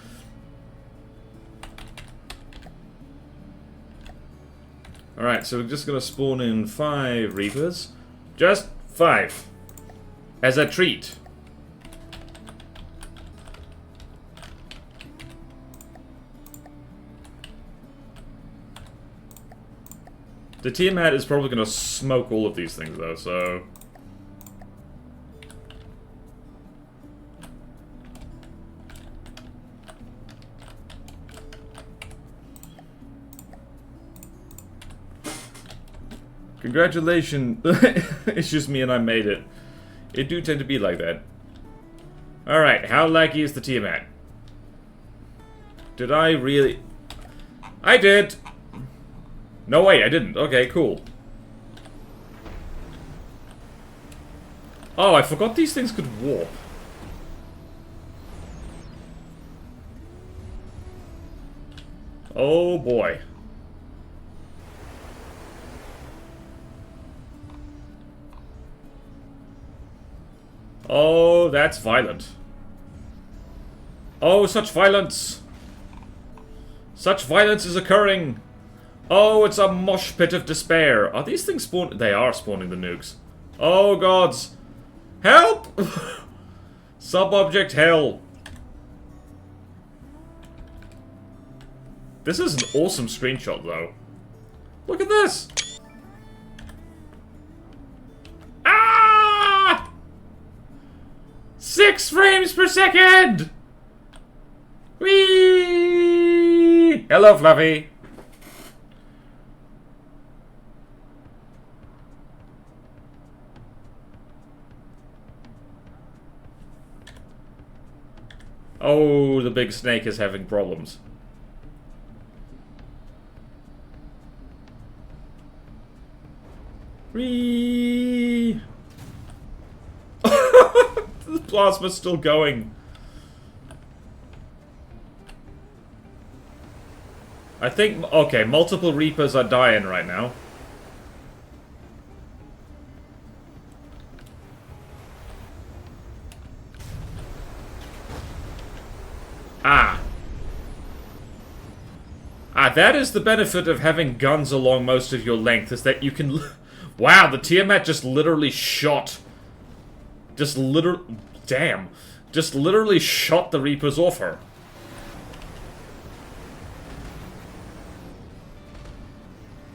Speaker 1: Alright, so we're just gonna spawn in 5 Reapers. Just 5. As a treat. The Tiamat is probably gonna smoke all of these things though, so... Congratulations. It's just me and I made it. It do tend to be like that. Alright, how laggy is the Tiamat? Did I really... I did! No, wait, I didn't. Okay, cool. Oh, I forgot these things could warp. Oh boy. Oh, that's violent. Oh, such violence! Such violence is occurring! Oh, it's a mosh pit of despair. Are these things spawn? They are spawning the nukes. Oh, gods. Help! Sub-object hell. This is an awesome screenshot, though. Look at this! Ah! 6 frames per second! Whee! Hello, Fluffy. Oh, the big snake is having problems. Whee! The plasma's still going. I think, okay, multiple Reapers are dying right now. That is the benefit of having guns along most of your length, is that you can... Wow, the Tiamat just literally shot... Damn. Just literally shot the Reapers off her.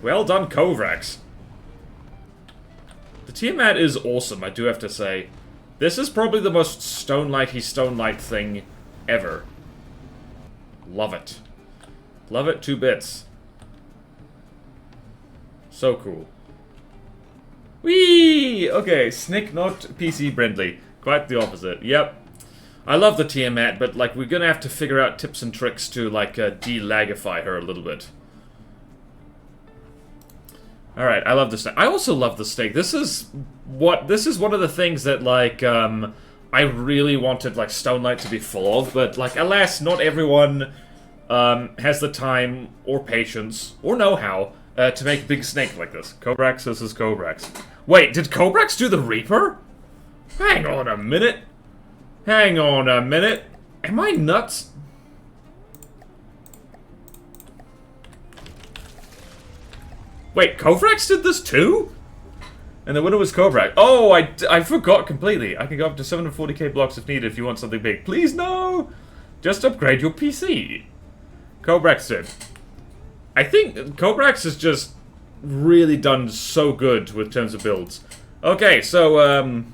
Speaker 1: Well done, Kovrax. The Tiamat is awesome, I do have to say. This is probably the most Stone-Lighty thing ever. Love it. Love it 2 bits. So cool. Whee! Okay, Snick not PC friendly. Quite the opposite. Yep. I love the Tiamat, but like we're gonna have to figure out tips and tricks to like de-lagify her a little bit. Alright, I love the snake. I also love the snake. This is one of the things that like I really wanted like Stonelight to be full of, but like alas, not everyone has the time, or patience, or know-how, to make a big snake like this. Kobrax, this is Kobrax. Wait, did Kobrax do the Reaper? Hang on a minute. Hang on a minute. Am I nuts? Wait, Kobrax did this too? And the winner was Kobrax. Oh, I forgot completely. I can go up to 740k blocks if needed if you want something big. Please, no! Just upgrade your PC. Kobrax did. I think Kobrax has just really done so good with terms of builds. Okay, so,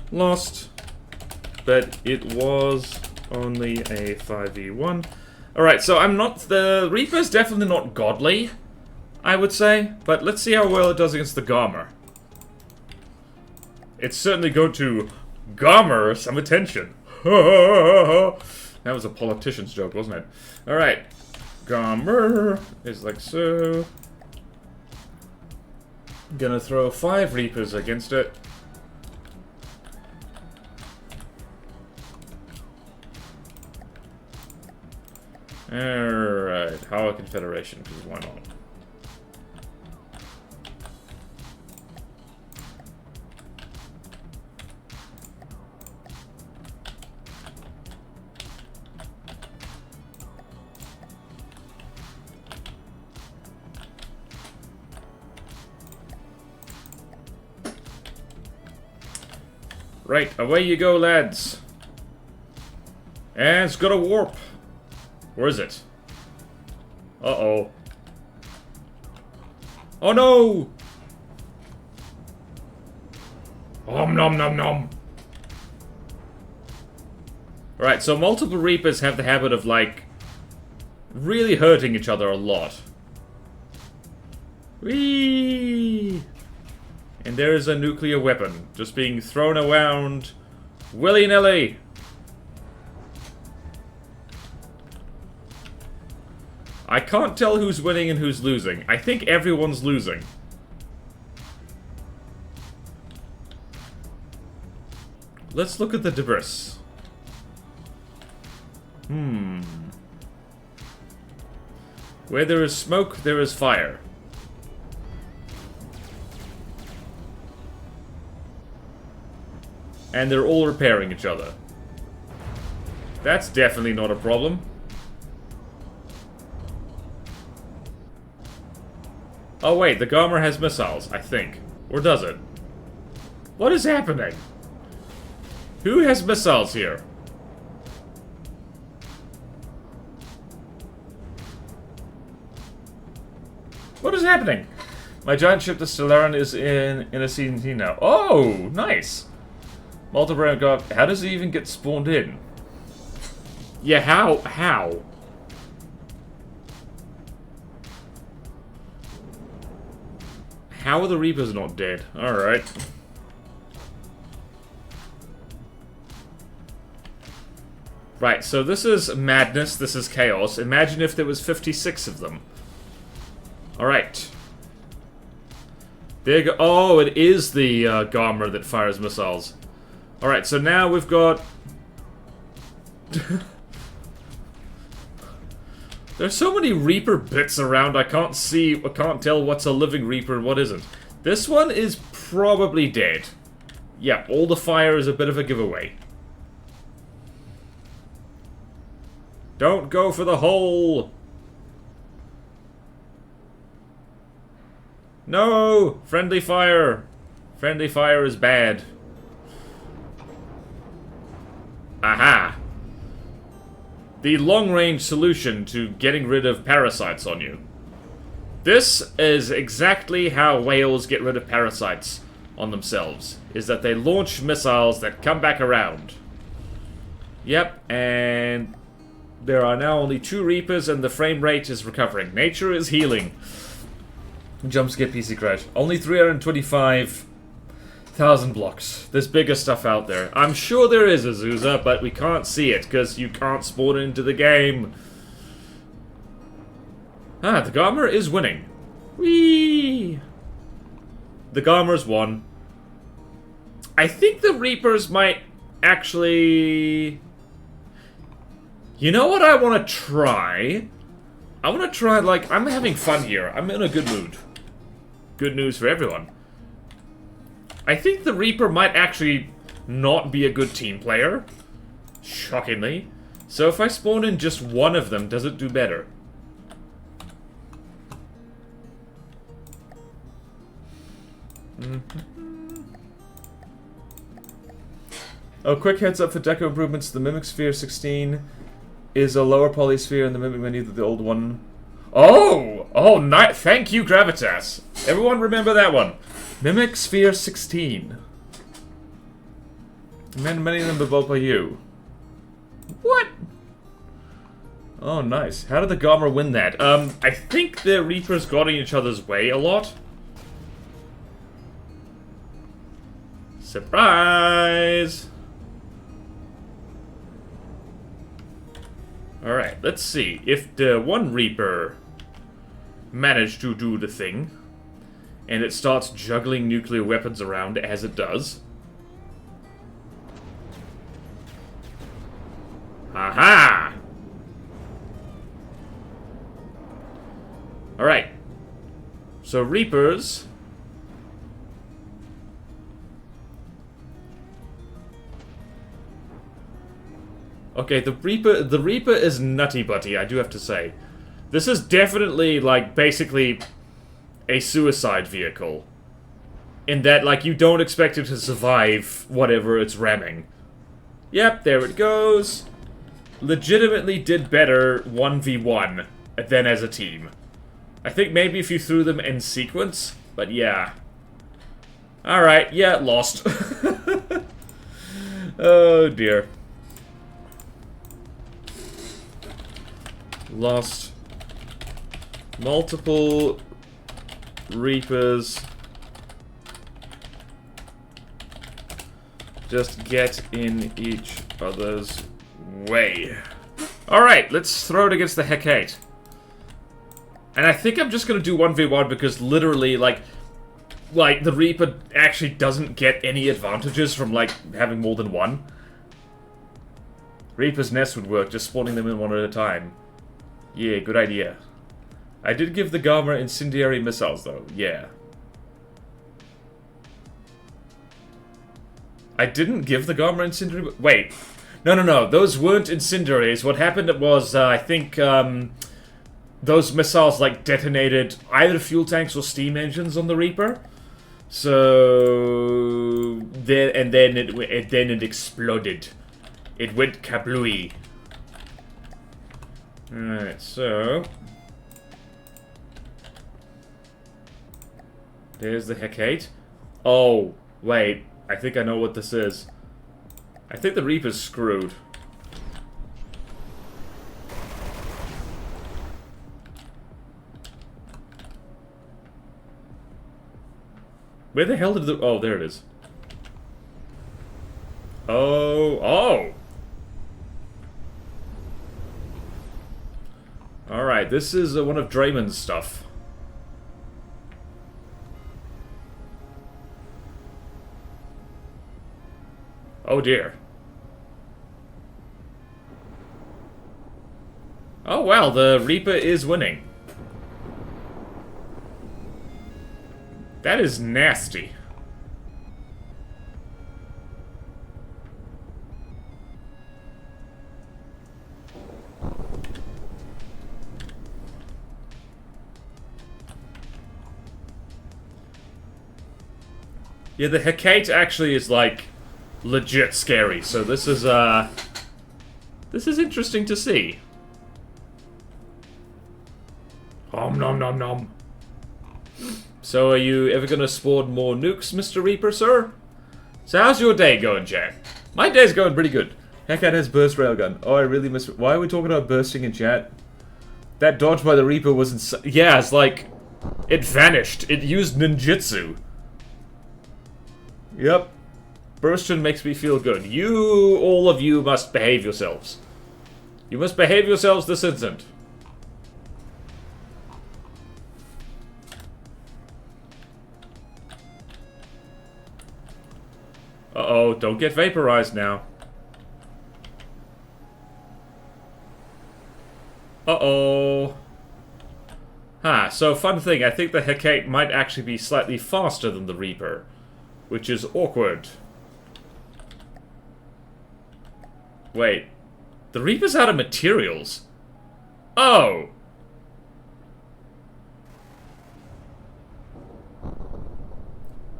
Speaker 1: lost, but it was only a 5v1. Alright, so the Reaper's definitely not godly, I would say, but let's see how well it does against the Garmer. It's certainly going to garner some attention. That was a politician's joke, wasn't it? Alright. Garmer is like so. Gonna throw 5 Reapers against it. Alright. How Confederation, because why not? Right, away you go, lads. And it's got a warp. Where is it? Uh-oh. Oh no! Om nom nom nom. Right, so multiple Reapers have the habit of, like, really hurting each other a lot. Whee! And there is a nuclear weapon just being thrown around willy-nilly. I can't tell who's winning and who's losing. I think everyone's losing. Let's look at the debris. Where there is smoke, there is fire. And they're all repairing each other. That's definitely not a problem. Oh wait, the Garmer has missiles, I think. Or does it? What is happening? Who has missiles here? What is happening? My giant ship, the Stellaron, is in a CNT now. Oh, nice! Multiplayer God, how does he even get spawned in? Yeah, how? How? How are the Reapers not dead? Alright. Right, so this is madness, this is chaos. Imagine if there was 56 of them. Alright. There you go. Oh, it is the Garmer that fires missiles. Alright, so now we've got... There's so many Reaper bits around, I can't tell what's a living Reaper and what isn't. This one is probably dead. Yeah, all the fire is a bit of a giveaway. Don't go for the hole! No! Friendly fire! Friendly fire is bad. Aha! The long-range solution to getting rid of parasites on you. This is exactly how whales get rid of parasites on themselves. Is that they launch missiles that come back around. Yep, and there are now only 2 Reapers and the frame rate is recovering. Nature is healing. Jumpscare PC crash. Only 325,000 blocks. There's bigger stuff out there. I'm sure there is, Azusa, but we can't see it because you can't spawn into the game. Ah, the Garmer is winning. Whee! The Garmer's won. I think the Reapers might actually... You know what I want to try? I want to try, like, I'm having fun here. I'm in a good mood. Good news for everyone. I think the Reaper might actually not be a good team player. Shockingly. So if I spawn in just one of them, does it do better? Oh, quick heads up for deco improvements. The Mimic Sphere 16 is a lower polysphere in the Mimic menu than the old one. Oh! Oh, thank you, Gravitas. Everyone remember that one. Mimic Sphere 16. Many of them are built by you. What? Oh, nice. How did the Garmer win that? I think the Reapers got in each other's way a lot. Surprise! Alright, let's see. If the one Reaper managed to do the thing, and it starts juggling nuclear weapons around as it does. Aha! Alright. So Reapers... Okay, the Reaper is nutty butty, I do have to say. This is definitely, like, basically a suicide vehicle. In that, like, you don't expect it to survive whatever it's ramming. Yep, there it goes. Legitimately did better 1v1 than as a team. I think maybe if you threw them in sequence, but yeah. Alright, yeah, lost. Oh dear. Lost. Multiple Reapers. Just get in each other's way. Alright, let's throw it against the Hecate. And I think I'm just gonna do 1v1 because literally, like, the Reaper actually doesn't get any advantages from, like, having more than one. Reaper's nest would work, just spawning them in one at a time. Yeah, good idea. I did give the Garmer incendiary missiles, though. Yeah. I didn't give the Garmer incendiary... Wait. No. Those weren't incendiaries. What happened was, I think, those missiles, like, detonated either fuel tanks or steam engines on the Reaper. So... then it exploded. It went kablooey. Alright, so... there's the Hecate. Oh, wait. I think I know what this is. I think the Reaper's screwed. Where the hell did the... oh, there it is. Oh! Alright, this is one of Draymond's stuff. Oh dear. Oh well, the Reaper is winning. That is nasty. Yeah, the Hecate actually is like legit scary, so this is interesting to see. Om nom nom nom. So are you ever gonna spawn more nukes, Mr. Reaper, sir? So how's your day going, chat? My day's going pretty good. Hecate has burst railgun. Oh, I really miss... why are we talking about bursting in chat? That dodge by the Reaper was yeah, it's like... it vanished. It used ninjutsu. Yep. Bursting makes me feel good. You, all of you, must behave yourselves. You must behave yourselves this instant. Uh-oh, don't get vaporized now. Uh-oh. Huh, so fun thing, I think the Hecate might actually be slightly faster than the Reaper, which is awkward. Wait, the Reaper's out of materials? Oh!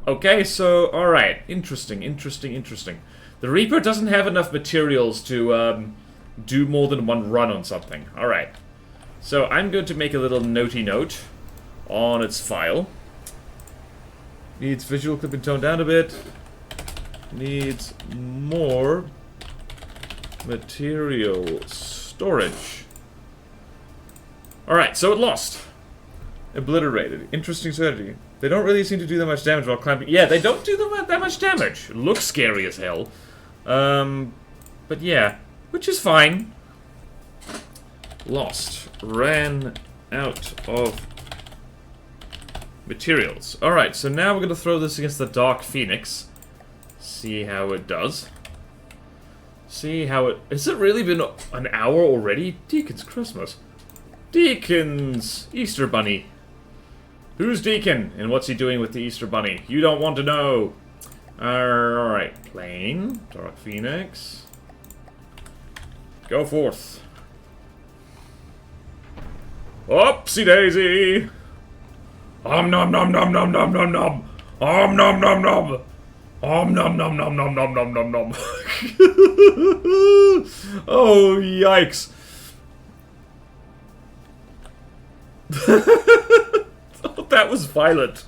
Speaker 1: Okay, so, alright. Interesting. The Reaper doesn't have enough materials to, do more than one run on something. Alright. So, I'm going to make a little notey note on its file. Needs visual clipping toned down a bit. Needs more material storage. Alright, so it lost. Obliterated. Interesting strategy. They don't really seem to do that much damage while climbing. Yeah, they don't do that much damage. It looks scary as hell. But yeah. Which is fine. Lost. Ran out of materials. Alright, so now we're going to throw this against the Dark Phoenix. See how it does. See how it... has it really been an hour already? Deacon's Christmas. Deacon's Easter Bunny. Who's Deacon? And what's he doing with the Easter Bunny? You don't want to know. Alright. Plane. Dark Phoenix. Go forth. Oopsie daisy. Om nom nom nom nom nom nom nom. Om nom nom nom. Om nom nom nom nom nom nom nom nom. Oh, yikes. Oh, that was violent.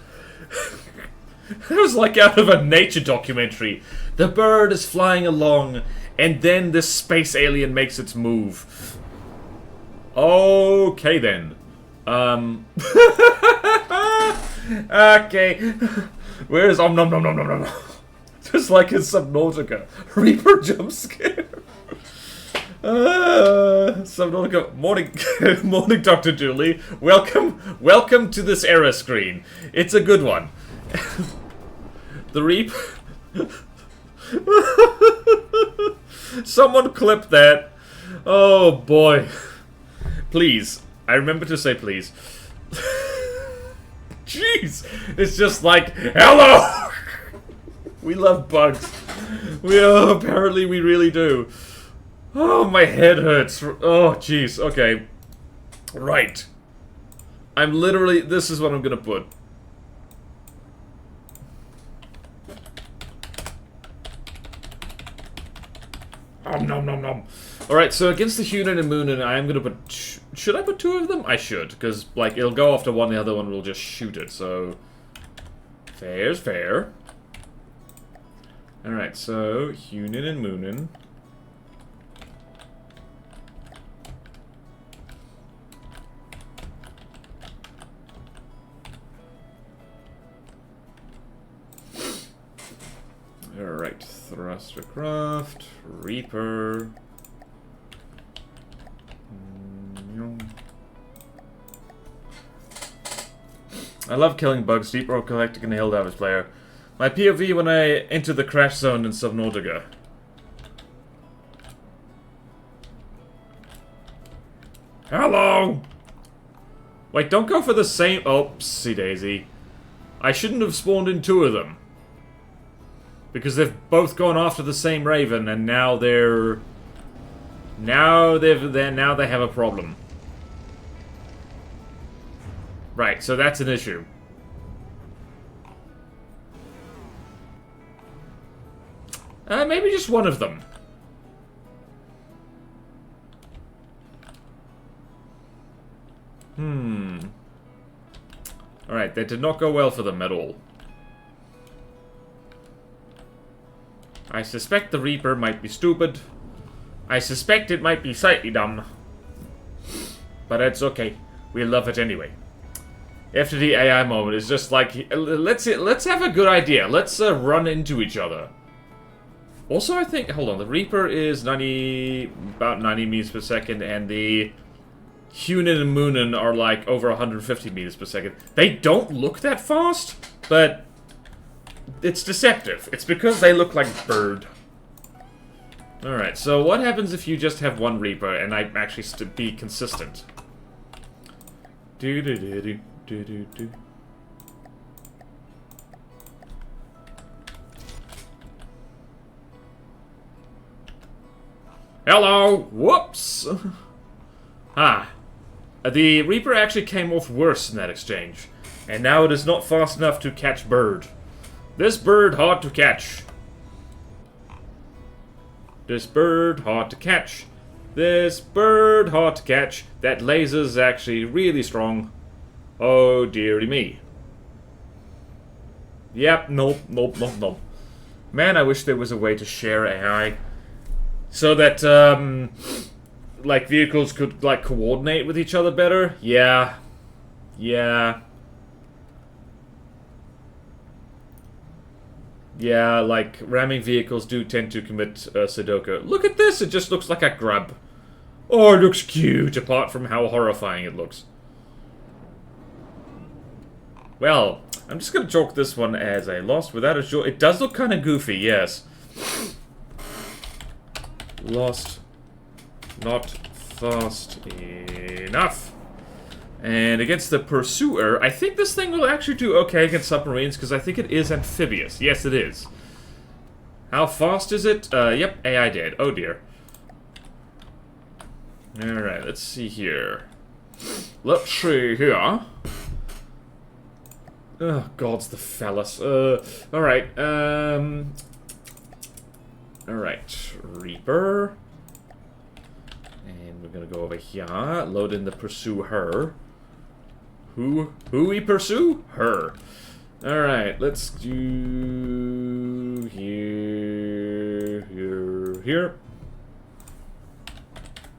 Speaker 1: That was like out of a nature documentary. The bird is flying along, and then this space alien makes its move. Okay, then. Okay. Where's Om Nom Nom Nom Nom Nom? Just like in Subnautica. Reaper jump scare. Subnautica. Morning, morning, Dr. Julie. Welcome to this era screen. It's a good one. The Reaper. Someone clip that. Oh boy. Please. I remember to say please. Jeez. It's just like, hello! We love bugs. Apparently we really do. Oh, my head hurts. Oh, jeez. Okay. Right. I'm literally... This is what I'm gonna put. Nom nom nom. Alright, so against the Haugen and Moonin, I am gonna put... Should I put 2 of them? I should, because, like, it'll go after one, the other one will just shoot it, so... Fair's fair. Alright, so... Haugen and Moonin. Alright, Thrustercraft, Reaper. I love killing bugs, Deep Recollecting and Helldivers player. My POV when I enter the crash zone in Subnautica. Hello! Wait, don't go for the same... Oopsie daisy. I shouldn't have spawned in 2 of them. Because they've both gone after the same raven, and now they're... Now they have a problem. Right, so that's an issue. Maybe just one of them. Alright, that did not go well for them at all. I suspect the Reaper might be stupid. I suspect it might be slightly dumb. But it's okay. We love it anyway. After the AI moment, it's just like, let's have a good idea. Let's run into each other. Also, I think, hold on, the Reaper is about 90 meters per second, and the Haugen and Moonin are like over 150 meters per second. They don't look that fast, but it's deceptive. It's because they look like bird. Alright, so what happens if you just have one Reaper and I actually be consistent? Do-do-do-do-do-do-do. Hello! Whoops! Ah. The Reaper actually came off worse in that exchange. And now it is not fast enough to catch bird. This bird hard to catch. This bird hard to catch. This bird hard to catch. That laser's actually really strong. Oh dearie me. Yep, nope. Man, I wish there was a way to share AI. So that, like, vehicles could, like, coordinate with each other better? Yeah. Yeah, like, ramming vehicles do tend to commit Sudoku. Look at this! It just looks like a grub. Oh, it looks cute, apart from how horrifying it looks. Well, I'm just gonna chalk this one as a loss without a short. It does look kind of goofy, yes. Lost. Not fast enough. And against the Pursuer, I think this thing will actually do okay against submarines, because I think it is amphibious. Yes, it is. How fast is it? Yep, AI dead. Oh dear. Alright, let's see here. Let's see here. Oh, God's the phallus. Alright, Alright, Reaper. And we're gonna go over here, load in the Pursue Her. Who we pursue? Her. Alright, let's do... Here.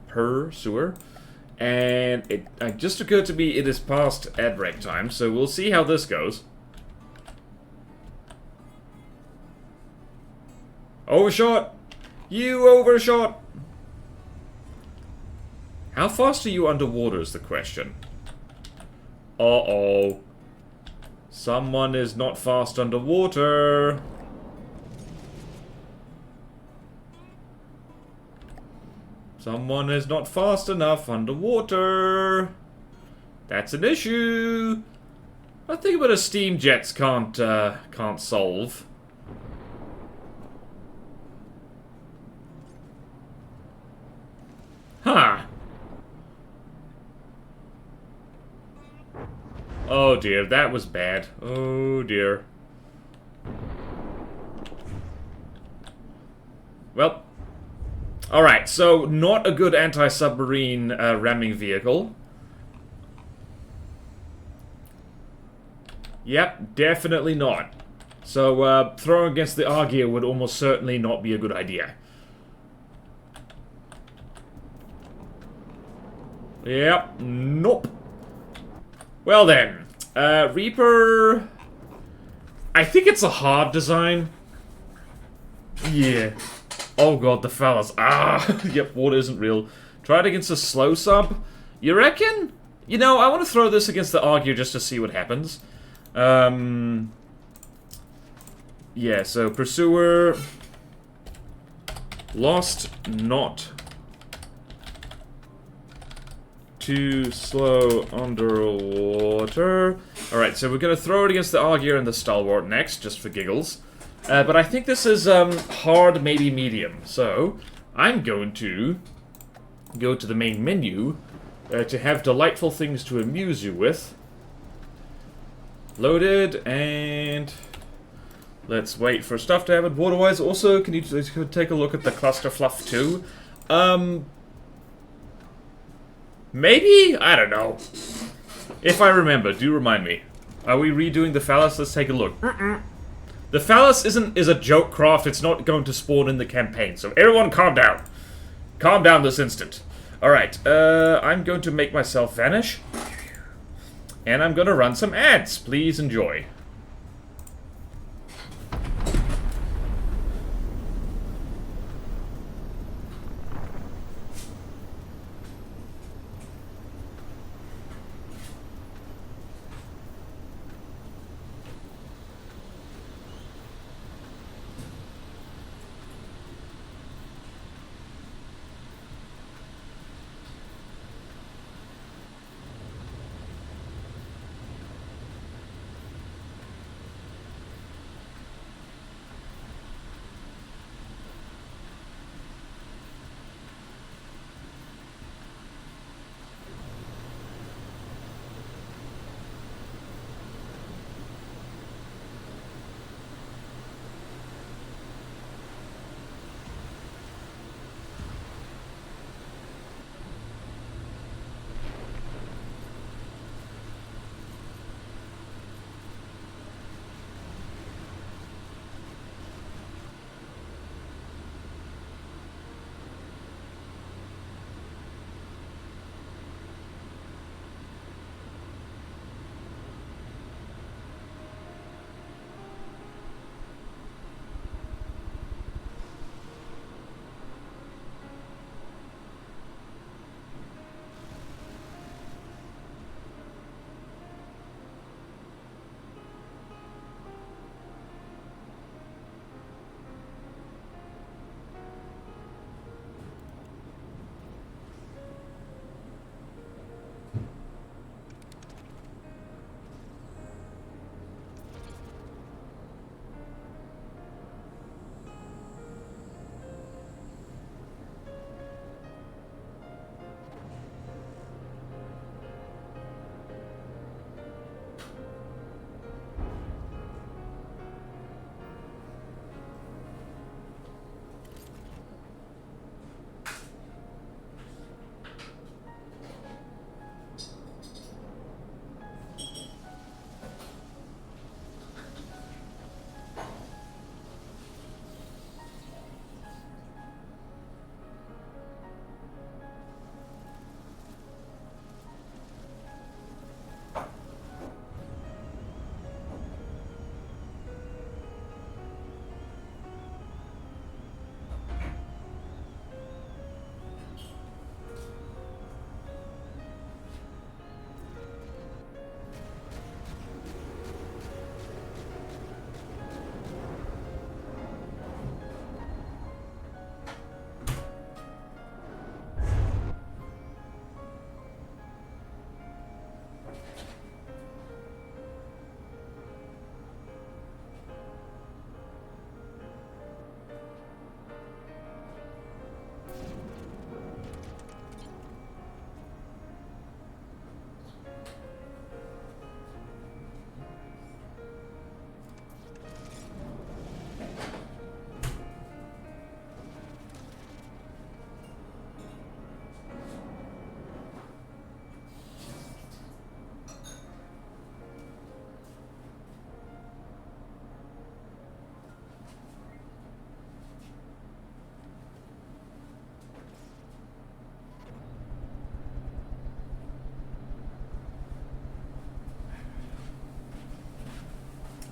Speaker 1: Pursuer. And it just occurred to me it is past ad break time, so we'll see how this goes. Overshot! You overshot! How fast are you underwater is the question. Uh-oh. Someone is not fast underwater. Someone is not fast enough underwater. That's an issue. I think about a steam jets can't solve. Huh. Oh dear, that was bad. Oh dear. Well. Alright, so not a good anti-submarine ramming vehicle. Yep, definitely not. So, throwing against the Argyr would almost certainly not be a good idea. Yep, nope. Well then, Reaper... I think it's a hard design. Yeah. Oh god, the fellas. Ah, yep, water isn't real. Try it against a slow sub? You reckon? You know, I want to throw this against the Argyr just to see what happens. Yeah, so Pursuer... Lost not... Too slow underwater. Alright, so we're gonna throw it against the Argyr and the Stalwart next, just for giggles. But I think this is hard, maybe medium. So, I'm going to go to the main menu to have delightful things to amuse you with. Loaded, and let's wait for stuff to happen. Waterwise, also, can you take a look at the cluster fluff too? Maybe? I don't know. If I remember, do remind me. Are we redoing the phallus? Let's take a look. The phallus is a joke craft. It's not going to spawn in the campaign. So everyone calm down. Calm down this instant. Alright, I'm going to make myself vanish. And I'm going to run some ads. Please enjoy.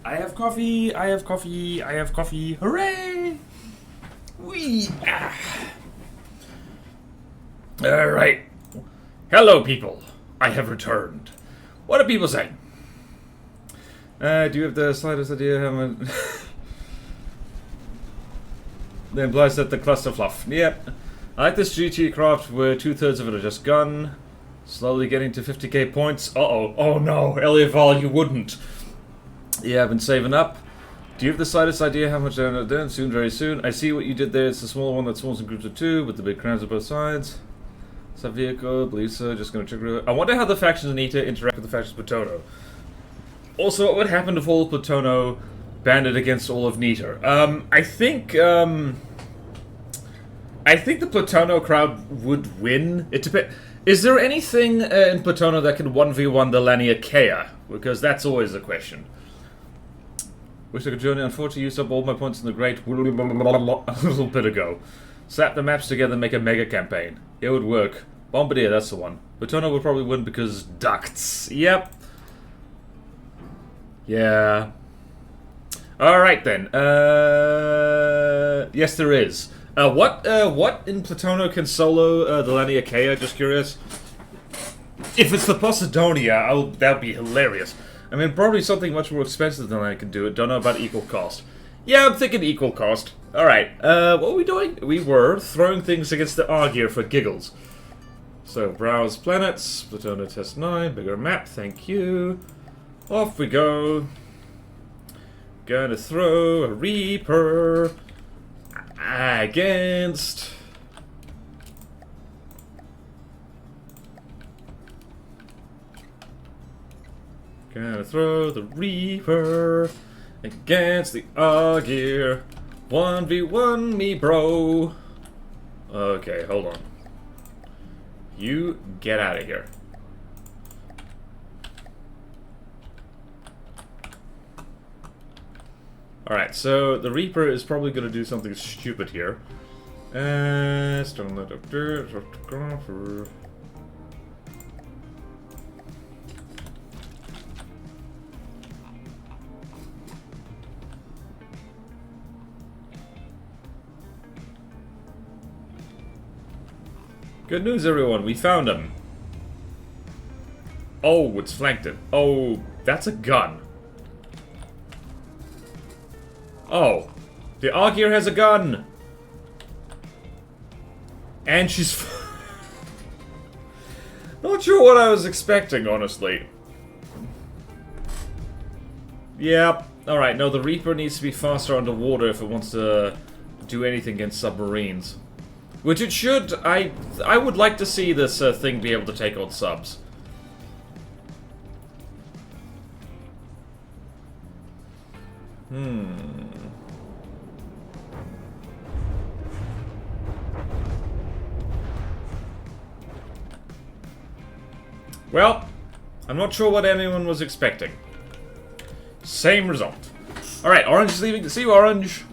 Speaker 1: I have coffee, I have coffee, I have coffee. Hooray! Whee! Ah. Alright. Hello, people. I have returned. What do people say? Do you have the slightest idea how much... That implies that the cluster fluff. Yep. I like this GT craft where 2/3 of it are just gun. Slowly getting to 50k points. Uh-oh. Oh no, Elieval, you wouldn't. Yeah, I've been saving up. Do you have the slightest idea how much they're done? Soon, very soon. I see what you did there. It's the smaller one that spawns in groups of 2, with the big crowds on both sides. Sub vehicle, believe so. Just gonna trigger it. I wonder how the factions in Nita interact with the factions of Platono. Also, what would happen if all of Platono banded against all of Nita? I think the Platono crowd would win. It depends. Is there anything in Platono that can 1v1 the Laniakea? Because that's always a question. Wish I could journey. Unfortunately, used up all my points in the great a little bit ago. Slap the maps together and make a mega campaign. It would work. Bombardier, that's the one. Platono would probably win because ducts. Yep. Yeah. Alright then. Yes, there is. What in Platono can solo the Laniakea? Just curious. If it's the Posidonia, that'd be hilarious. I mean, probably something much more expensive than I can do it. Don't know about equal cost. Yeah, I'm thinking equal cost. Alright, what were we doing? We were throwing things against the Argear for giggles. So, browse planets, Platono test 9, bigger map, thank you. Off we go. Gonna throw a Reaper against... Gonna throw the Reaper against the Argear. 1v1 me, bro. Okay, hold on. You get out of here. Alright, so the Reaper is probably gonna do something stupid here. Stone of dirt, photographer. Good news, everyone. We found him. Oh, it's flanked it. Oh, that's a gun. Oh, the Argear has a gun. And she's... Not sure what I was expecting, honestly. Yep. Alright, no, the Reaper needs to be faster underwater if it wants to do anything against submarines. Which it should. I would like to see this thing be able to take on subs. Well, I'm not sure what anyone was expecting. Same result. Alright, Orange is leaving. See you, Orange.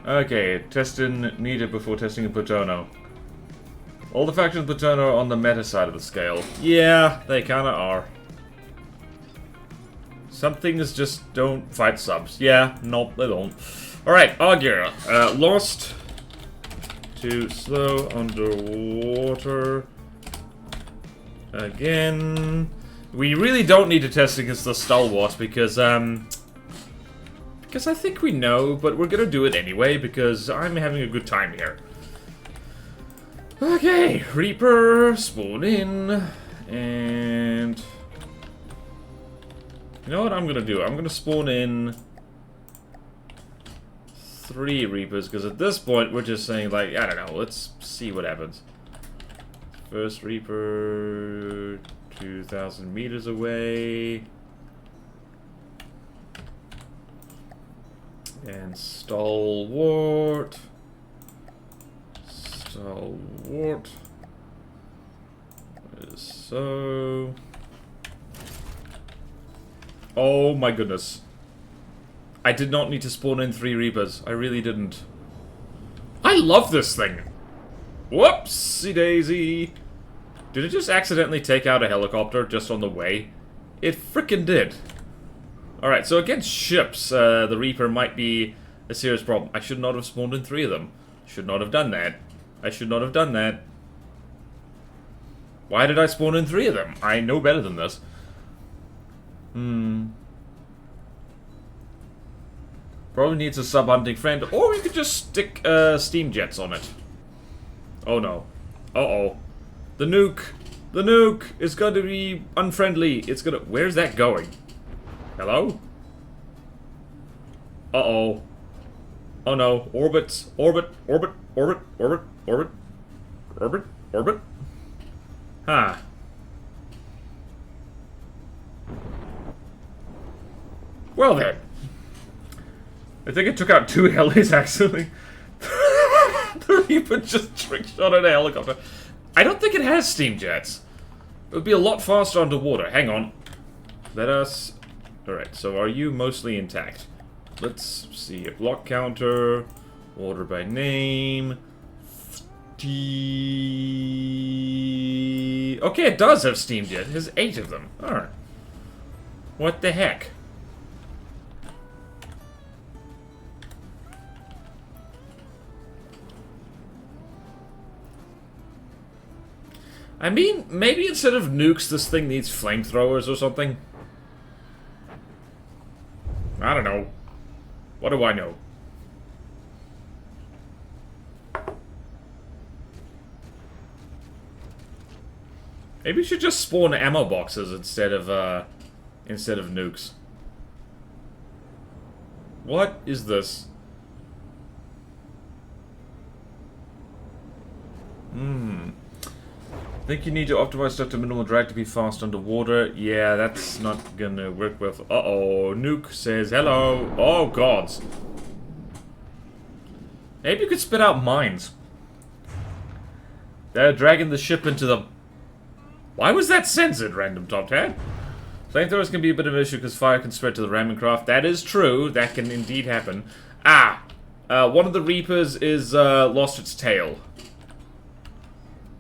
Speaker 1: Okay, testing needed before testing in Platono. All the factions in Platono are on the meta side of the scale. Yeah, they kinda are. Some things just don't fight subs. Yeah, nope, they don't. Alright, Argear. Lost to slow underwater. Again. We really don't need to test against the Stalwart because I think we know, but we're gonna do it anyway because I'm having a good time here. Okay, Reaper, spawn in, and... You know what I'm gonna do? I'm gonna spawn in 3 Reapers, because at this point we're just saying, like, I don't know, let's see what happens. First Reaper, 2,000 meters away. And Stalwart. Stalwart. So... Oh my goodness. I did not need to spawn in 3 Reapers. I really didn't. I love this thing! Whoopsie daisy! Did it just accidentally take out a helicopter just on the way? It frickin' did. Alright, so against ships, the Reaper might be a serious problem. I should not have spawned in 3 of them. Should not have done that. I should not have done that. Why did I spawn in 3 of them? I know better than this. Probably needs a sub-hunting friend, or we could just stick steam jets on it. Oh no. Uh-oh. The nuke! The nuke is going to be unfriendly. It's gonna... Where's that going? Hello? Uh-oh. Oh no. Orbits. Orbit. Orbit. Orbit. Orbit. Orbit. Orbit. Orbit. Huh. Well then. I think it took out 2 helis, actually. The Reaper just trick-shot at a helicopter. I don't think it has steam jets. It would be a lot faster underwater. Hang on. Let us... Alright, so are you mostly intact? Let's see. A block counter. Order by name. Okay, it does have steam jet. It has 8 of them. Alright. What the heck? I mean, maybe instead of nukes, this thing needs flamethrowers or something. I don't know. What do I know? Maybe we should just spawn ammo boxes instead of nukes. What is this? Think you need to optimize stuff to minimal drag to be fast underwater. Yeah, that's not gonna work with... Uh-oh, Nuke says hello. Oh, gods. Maybe you could spit out mines. They're dragging the ship into the... Why was that censored, random top hat? Flamethrowers can be a bit of an issue because fire can spread to the ramming craft. That is true. That can indeed happen. One of the Reapers is lost its tail.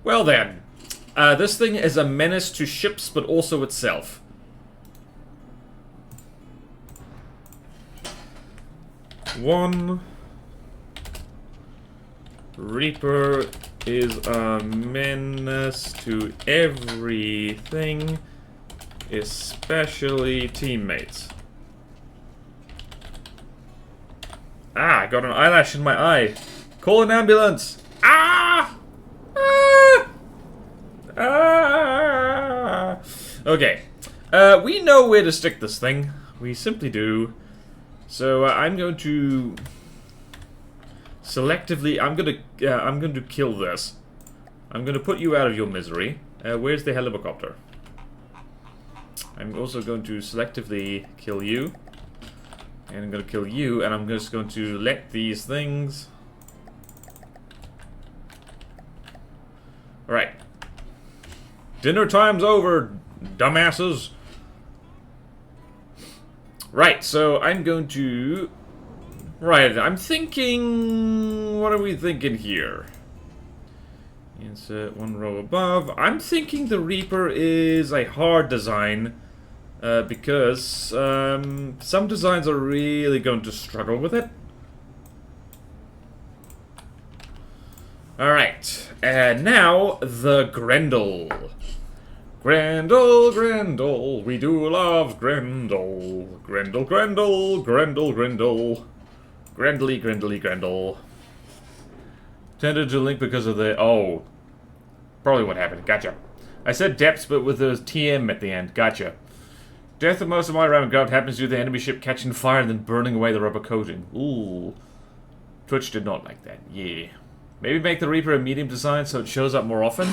Speaker 1: Well then. This thing is a menace to ships, but also itself. One Reaper is a menace to everything, especially teammates. I got an eyelash in my eye. Call an ambulance. Okay. We know where to stick this thing. We simply do. So I'm going to selectively. I'm going to kill this. I'm going to put you out of your misery. Where's the helicopter? I'm also going to selectively kill you. And I'm going to kill you. And I'm just going to let these things. Alright. Dinner time's over, dumbasses. Right, so I'm going to... Right, I'm thinking... What are we thinking here? Insert one row above. I'm thinking the Reaper is a hard design. Because some designs are really going to struggle with it. Alright, and now the Grendel. Grendel, Grendel, we do love Grendel. Grendel, Grendel, Grendel, Grendel. Grendely, Grendely, Grendel. Tended to link because of the... Oh. Probably what happened. Gotcha. I said depths, but with a TM at the end. Gotcha. Death of most of my ramming ground happens due to the enemy ship catching fire and then burning away the rubber coating. Ooh. Twitch did not like that. Yeah. Maybe make the Reaper a medium design so it shows up more often?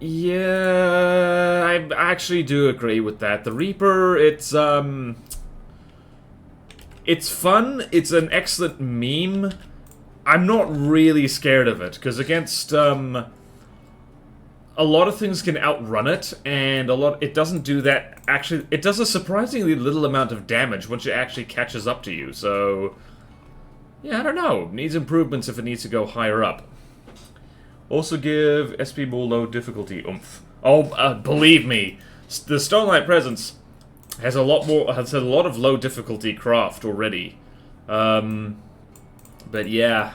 Speaker 1: Yeah, I actually do agree with that. The Reaper, it's fun. It's an excellent meme. I'm not really scared of it, because against, a lot of things can outrun it, and it doesn't do that. Actually, it does a surprisingly little amount of damage once it actually catches up to you, so... Yeah, I don't know. Needs improvements if it needs to go higher up. Also give SP more low difficulty oomph. Oh, believe me, the Stonelight Presence has a lot of low difficulty craft already. But yeah.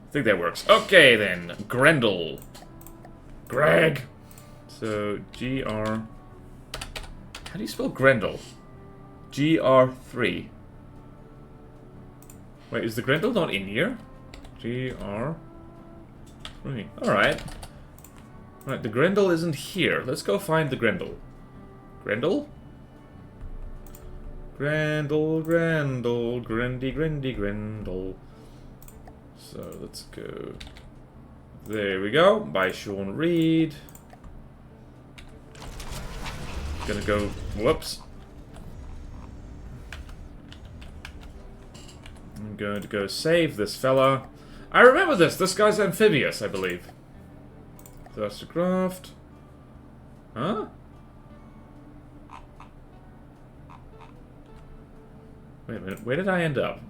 Speaker 1: I think that works. Okay then, Grendel. Greg. So, GR... How do you spell Grendel? GR3. Wait, is the Grendel not in here? GR3. Alright. Right, the Grendel isn't here. Let's go find the Grendel. Grendel? Grendel, Grendel, Grindy, Grendel. So, let's go... There we go. By Sean Reed. Gonna go... Whoops. I'm going to go save this fella. I remember this. This guy's amphibious, I believe. So that's the craft. Huh? Wait a minute. Where did I end up?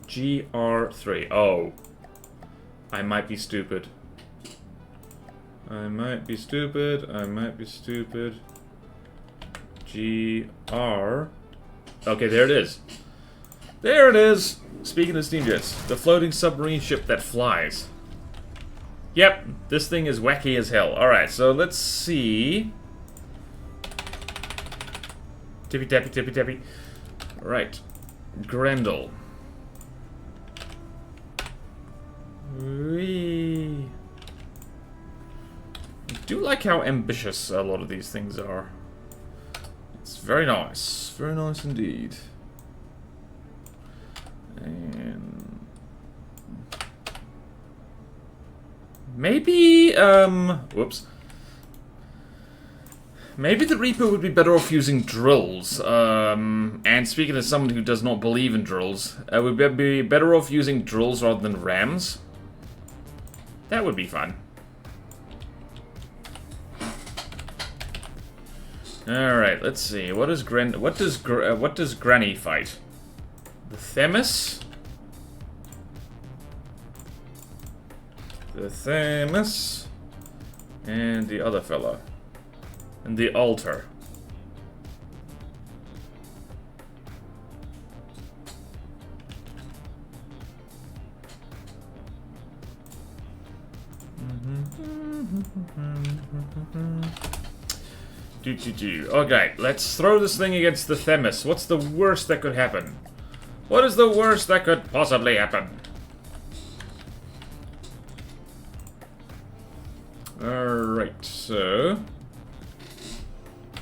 Speaker 1: GR3. Oh. I might be stupid. I might be stupid. I might be stupid. GR. Okay, there it is. There it is! Speaking of steam jets, the floating submarine ship that flies. Yep, this thing is wacky as hell. Alright, so let's see. Tippy tappy, tippy tappy. Right. Grendel. Whee. I do like how ambitious a lot of these things are. It's very nice. Very nice indeed. And... maybe, whoops. Maybe the Reaper would be better off using drills. And speaking as someone who does not believe in drills, would be better off using drills rather than rams. That would be fun. All right, let's see. What does Granny fight? The Themis. The Themis, and the other fella, and the Altar. Okay, let's throw this thing against the Themis. What's the worst that could happen? What is the worst that could possibly happen? Alright, so...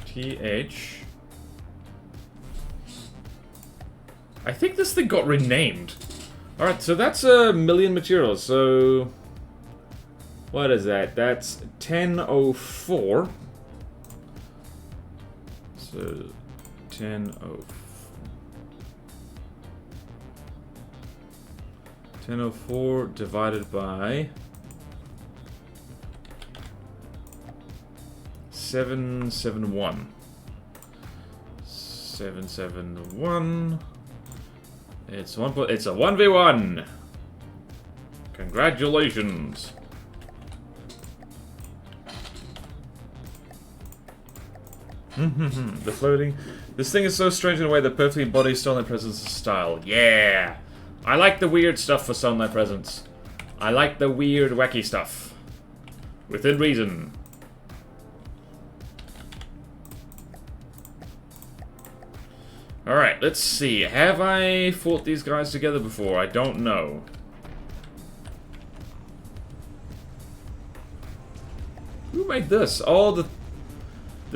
Speaker 1: TH... I think this thing got renamed. Alright, so that's 1,000,000 materials, so... what is that? That's 1004. So, 1004. 1004 divided by 771. 771. It's a 1v1. Congratulations. The floating. This thing is so strange in a way that perfectly embodies Stonelight Presence's style. Yeah! I like the weird stuff for Stonelight Presence. I like the weird, wacky stuff. Within reason. Alright, let's see. Have I fought these guys together before? I don't know. Who made this? Oh, the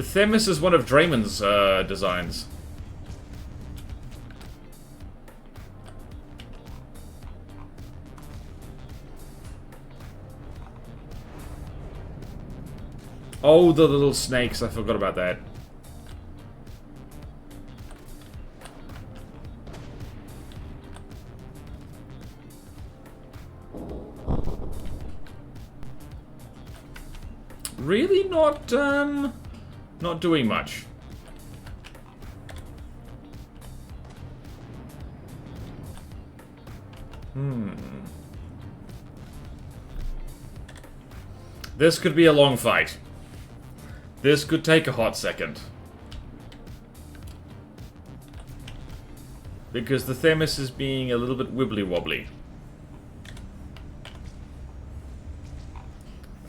Speaker 1: Themis is one of Draymond's designs. Oh, the little snakes. I forgot about that. Really not doing much. This could be a long fight. This could take a hot second. Because the Themis is being a little bit wibbly-wobbly.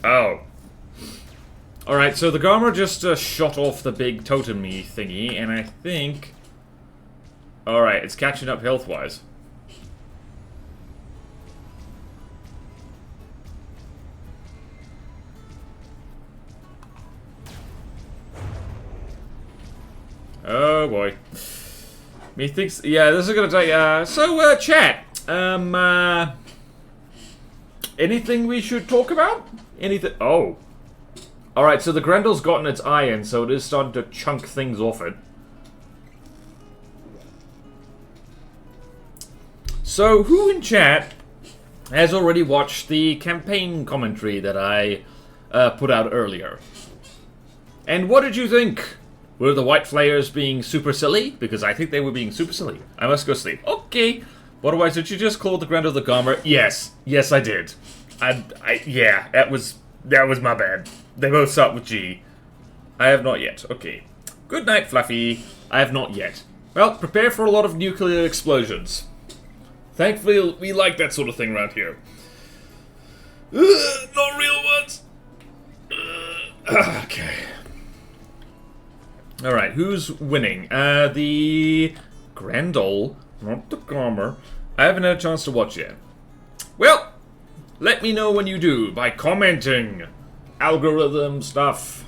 Speaker 1: Oh. Alright, so the Garmer just shot off the big totem-y thingy, and I think... Alright, it's catching up health-wise. Oh boy. Methinks, yeah, this is gonna take, chat, anything we should talk about? Anything? Oh. Alright, so the Grendel's gotten its eye in, so it is starting to chunk things off it. So, who in chat has already watched the campaign commentary that I put out earlier? And what did you think? Were the White Flayers being super silly? Because I think they were being super silly. I must go sleep. Okay. Otherwise, did you just call the Grendel the Garmer? Yes. Yes, I did. Yeah, that was my bad. They both start with G. I have not yet. Okay. Good night, Fluffy. I have not yet. Well, prepare for a lot of nuclear explosions. Thankfully, we like that sort of thing around here. Not real ones. Okay. Alright, who's winning? The Grendel, not the Garmer. I haven't had a chance to watch yet. Well, let me know when you do by commenting. Algorithm stuff.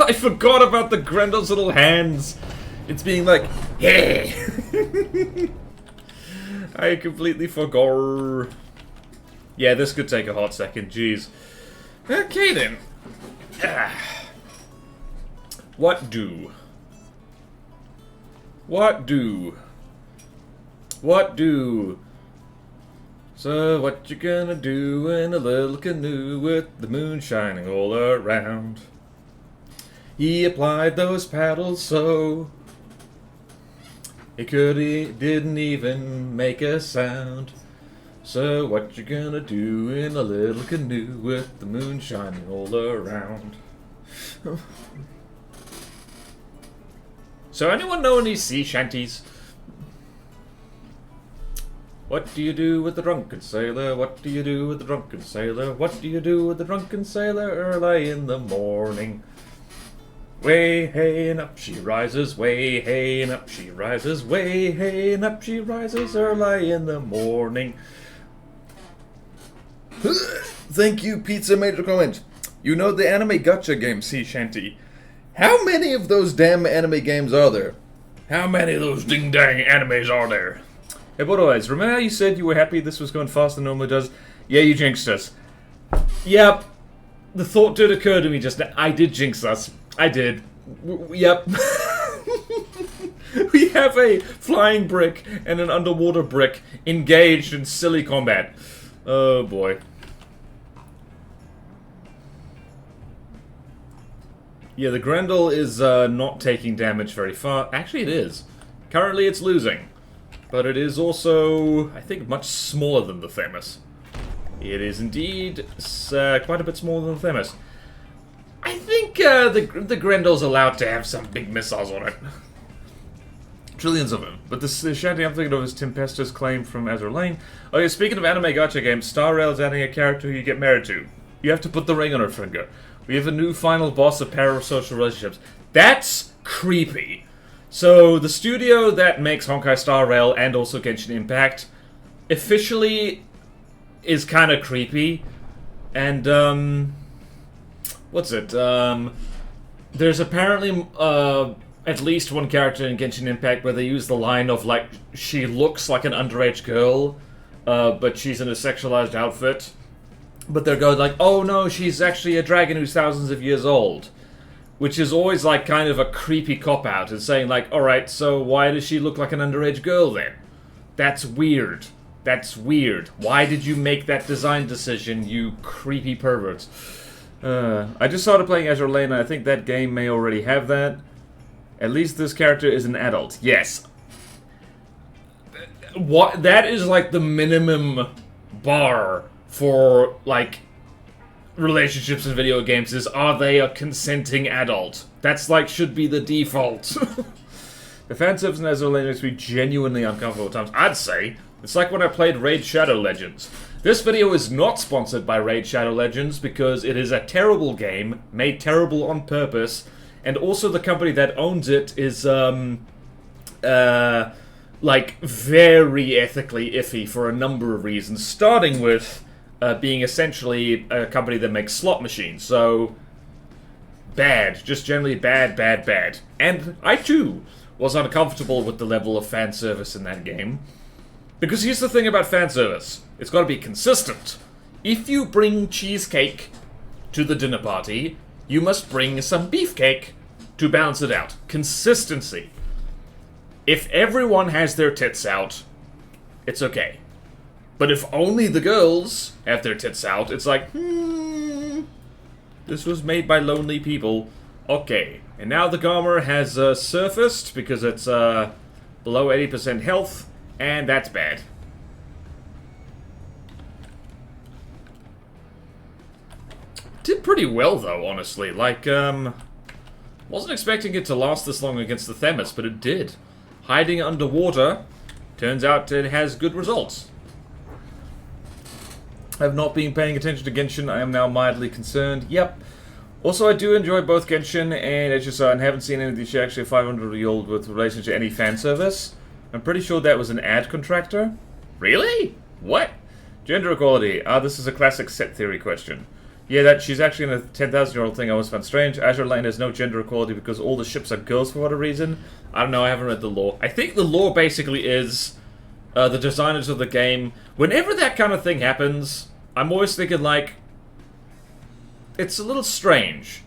Speaker 1: I forgot about the Grendel's little hands. It's being like, hey. I completely forgot. Yeah, this could take a hot second, jeez. Okay then. What do? What do? What do? So what you gonna do in a little canoe with the moon shining all around? He applied those paddles so Hickory didn't even make a sound. So what you gonna do in a little canoe with the moon shining all around? So anyone know any sea shanties? What do you do with the drunken sailor? What do you do with the drunken sailor? What do you do with the drunken sailor early in the morning? Way hey and up she rises, way hey and up she rises, way hey and up she rises early in the morning.
Speaker 2: Thank you, Pizza Major Comment. You know the anime gacha game, Sea Shanty. How many of those damn anime games are there?
Speaker 1: How many of those ding-dang animes are there? Hey, Bodan, remember how you said you were happy this was going faster than it normally does? Yeah, you jinxed us. Yep. The thought did occur to me just now. I did jinx us. I did. Yep. We have a flying brick and an underwater brick engaged in silly combat. Oh, boy. Yeah, the Grendel is not taking damage very far. Actually, it is. Currently, it's losing. But it is also, I think, much smaller than the Themis. It is indeed quite a bit smaller than the Themis. I think the Grendel's allowed to have some big missiles on it. Trillions of them. But the shanty I'm thinking of is Tempestuous claim from Azure Lane. Oh yeah, speaking of anime gacha games, Star Rail's adding a character who you get married to. You have to put the ring on her finger. We have a new final boss of parasocial relationships. That's creepy. So, the studio that makes Honkai Star Rail and also Genshin Impact officially is kind of creepy. And, what's it? There's apparently, at least one character in Genshin Impact where they use the line of, like, she looks like an underage girl, but she's in a sexualized outfit. But they're going like, oh no, she's actually a dragon who's thousands of years old. Which is always like kind of a creepy cop-out. It's saying like, alright, so why does she look like an underage girl then? That's weird. That's weird. Why did you make that design decision, you creepy perverts? I just started playing Azure Lane, and I think that game may already have that. At least this character is an adult. Yes. what that is like the minimum bar for like relationships in video games is, are they a consenting adult? That's like should be the default. The fan service in Azure makes me genuinely uncomfortable at times. I'd say it's like when I played Raid Shadow Legends. This video is not sponsored by Raid Shadow Legends because it is a terrible game, made terrible on purpose, and also the company that owns it is like very ethically iffy for a number of reasons, starting with being essentially a company that makes slot machines. So bad, just generally bad, bad, bad. And I too was uncomfortable with the level of fan service in that game. Because here's the thing about fan service. It's got to be consistent. If you bring cheesecake to the dinner party, you must bring some beefcake to balance it out. Consistency. If everyone has their tits out, it's okay. But if only the girls have their tits out, it's like, this was made by lonely people. Okay. And now the Garmer has surfaced because it's below 80% health, and that's bad. Did pretty well though, honestly. Like, wasn't expecting it to last this long against the Themis, but it did. Hiding underwater, turns out it has good results. I have not been paying attention to Genshin. I am now mildly concerned. Yep. Also, I do enjoy both Genshin and HSR, and haven't seen any of these actually 500-year-old with relation to any fan service. I'm pretty sure that was an ad contractor. Really? What? Gender equality. This is a classic set theory question. Yeah, that she's actually in a 10,000-year-old thing I always found strange. Azure Lane has no gender equality because all the ships are girls for whatever reason. I don't know, I haven't read the lore. I think the lore basically is the designers of the game. Whenever that kind of thing happens, I'm always thinking like, it's a little strange.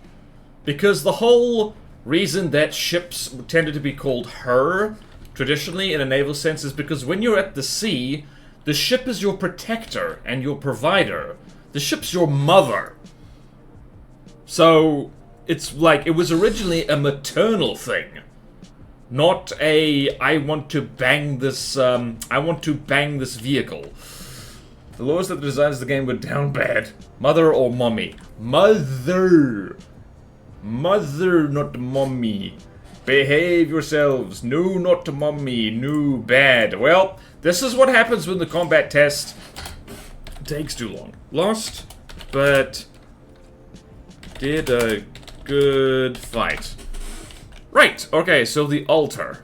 Speaker 1: Because the whole reason that ships tended to be called her, traditionally in a naval sense, is because when you're at the sea, the ship is your protector and your provider. The ship's your mother. So, it's like, it was originally a maternal thing. Not a, I want to bang this vehicle. The laws that the designers of the game were down bad. Mother or mommy? Mother! Mother, not mommy. Behave yourselves. No, not mommy. No, bad. Well, this is what happens when the combat test takes too long. Lost, but did a good fight. Right, okay, so the altar.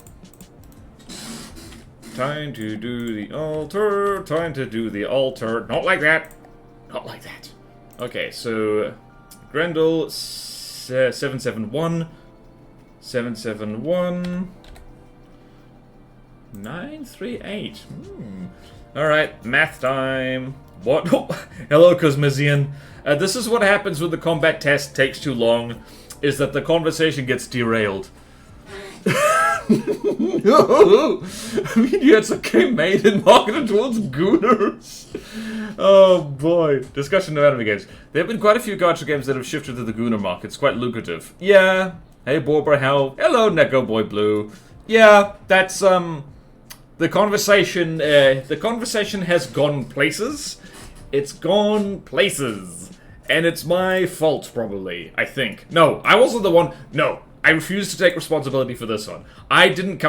Speaker 1: Time to do the altar, time to do the altar. Not like that. Not like that. Okay, so Grendel 771. 771. 938. Alright, math time. What? Oh, hello, Cosmisian. This is what happens when the combat test takes too long, is that the conversation gets derailed. I mean, yeah, it's okay, made and marketed towards Gooners. Oh boy. Discussion of anime games. There have been quite a few gacha games that have shifted to the Gooner market. It's quite lucrative. Yeah. Hey, Barbara, how? Hello, Neko Boy Blue. Yeah, that's, the conversation has gone places. It's gone places. And it's my fault, probably, I think. No, I wasn't the one. No, I refuse to take responsibility for this one. I just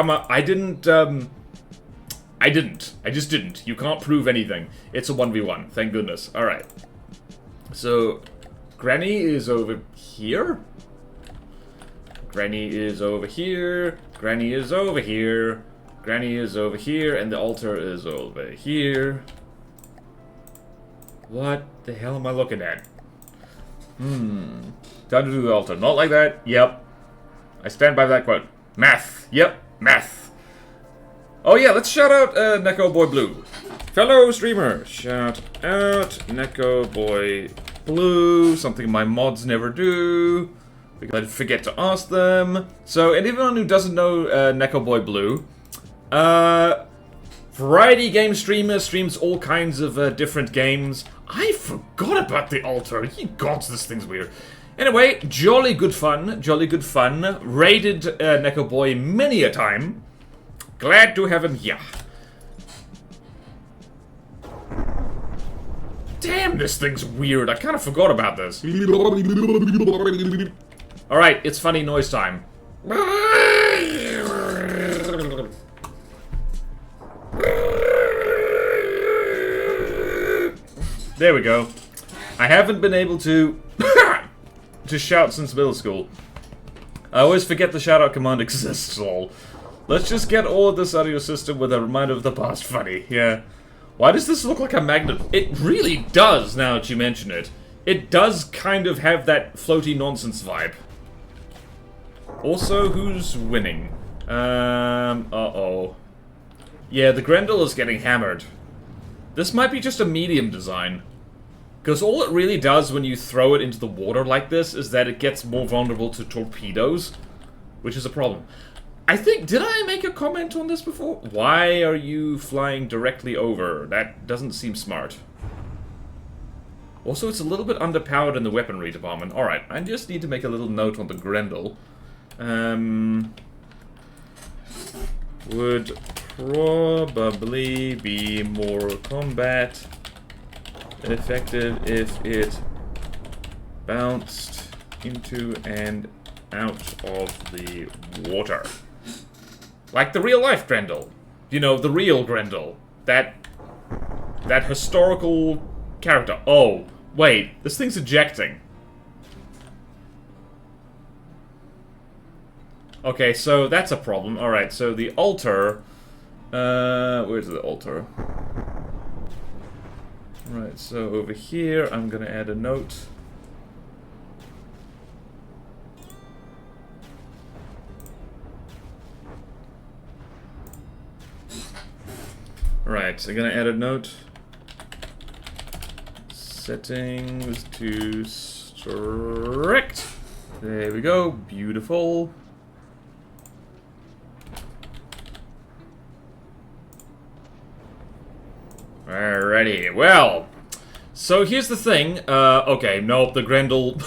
Speaker 1: didn't. You can't prove anything. It's a 1v1, thank goodness. Alright. So, Granny is over here. Granny is over here. Granny is over here. Granny is over here, and the altar is over here. What the hell am I looking at? Time to do the altar. Not like that. Yep. I stand by that quote. Math. Yep. Math. Oh yeah, let's shout out Neko Boy Blue. Fellow streamer. Shout out Neko Boy Blue. Something my mods never do. Because I forget to ask them. So, and anyone who doesn't know Neko Boy Blue, variety game streamer, streams all kinds of different games. I forgot about the altar. Ye gods, this thing's weird. Anyway, jolly good fun. Jolly good fun. Raided Neko Boy many a time. Glad to have him here. Damn, this thing's weird. I kind of forgot about this. Alright, it's funny noise time. There we go. I haven't been able to shout since middle school. I always forget the shout-out command exists, lol. Let's just get all of this out of your system with a reminder of the past. Funny, yeah. Why does this look like a magnet? It really does, now that you mention it. It does kind of have that floaty nonsense vibe. Also, who's winning? Uh-oh. Yeah, the Grendel is getting hammered. This might be just a medium design. Because all it really does when you throw it into the water like this is that it gets more vulnerable to torpedoes, which is a problem. I think, did I make a comment on this before? Why are you flying directly over? That doesn't seem smart. Also, it's a little bit underpowered in the weaponry department. Alright, I just need to make a little note on the Grendel. Would probably be more combat effective if it bounced into and out of the water. Like the real-life Grendel. You know, the real Grendel. That historical character. Oh, wait, this thing's ejecting. Okay, so that's a problem. Alright, so the altar... where's the altar? Right, so over here, I'm gonna add a note. Right, so I'm gonna add a note. Settings to strict. There we go, beautiful. Alrighty, well, so here's the thing, okay, nope, the Grendel,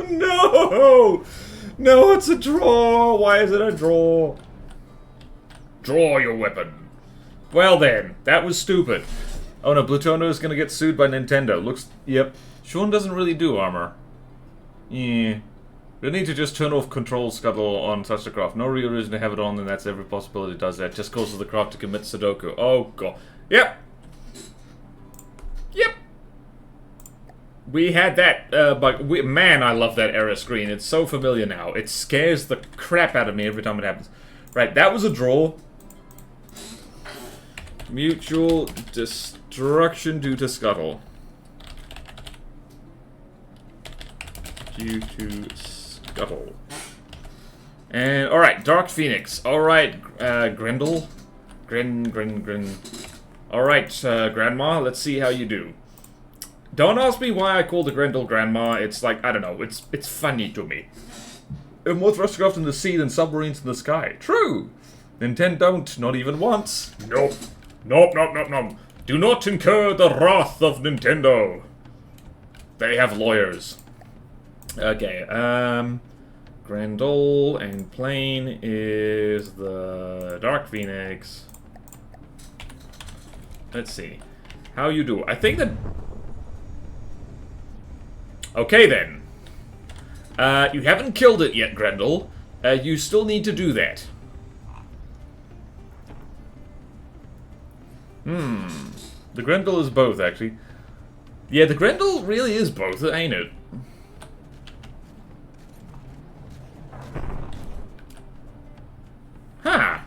Speaker 1: no, it's a draw, why is it a draw? Draw your weapon. Well then, that was stupid. Oh no, Plutono is gonna get sued by Nintendo, looks, yep, Sean doesn't really do armor. Yeah. We need to just turn off control scuttle on such a craft. No real reason to have it on, and that's every possibility it does that. Just causes the craft to commit Sudoku. Oh god. Yep. Yep. We had that, but man, I love that error screen. It's so familiar now. It scares the crap out of me every time it happens. Right, that was a draw. Mutual destruction due to scuttle. Due to scuttle. And, alright, Dark Phoenix. Alright, Grendel. Grin. Alright, Grandma, let's see how you do. Don't ask me why I call the Grendel Grandma. It's like, I don't know, it's funny to me. More thrustcraft in the sea than submarines in the sky. True! Nintendo don't, not even once. Nope. Nope. Do not incur the wrath of Nintendo. They have lawyers. Okay, Grendel and plane is the Dark Phoenix. Let's see. How you do? I think that... Okay then. You haven't killed it yet, Grendel. You still need to do that. The Grendel is both, actually. Yeah, the Grendel really is both, ain't it? Huh.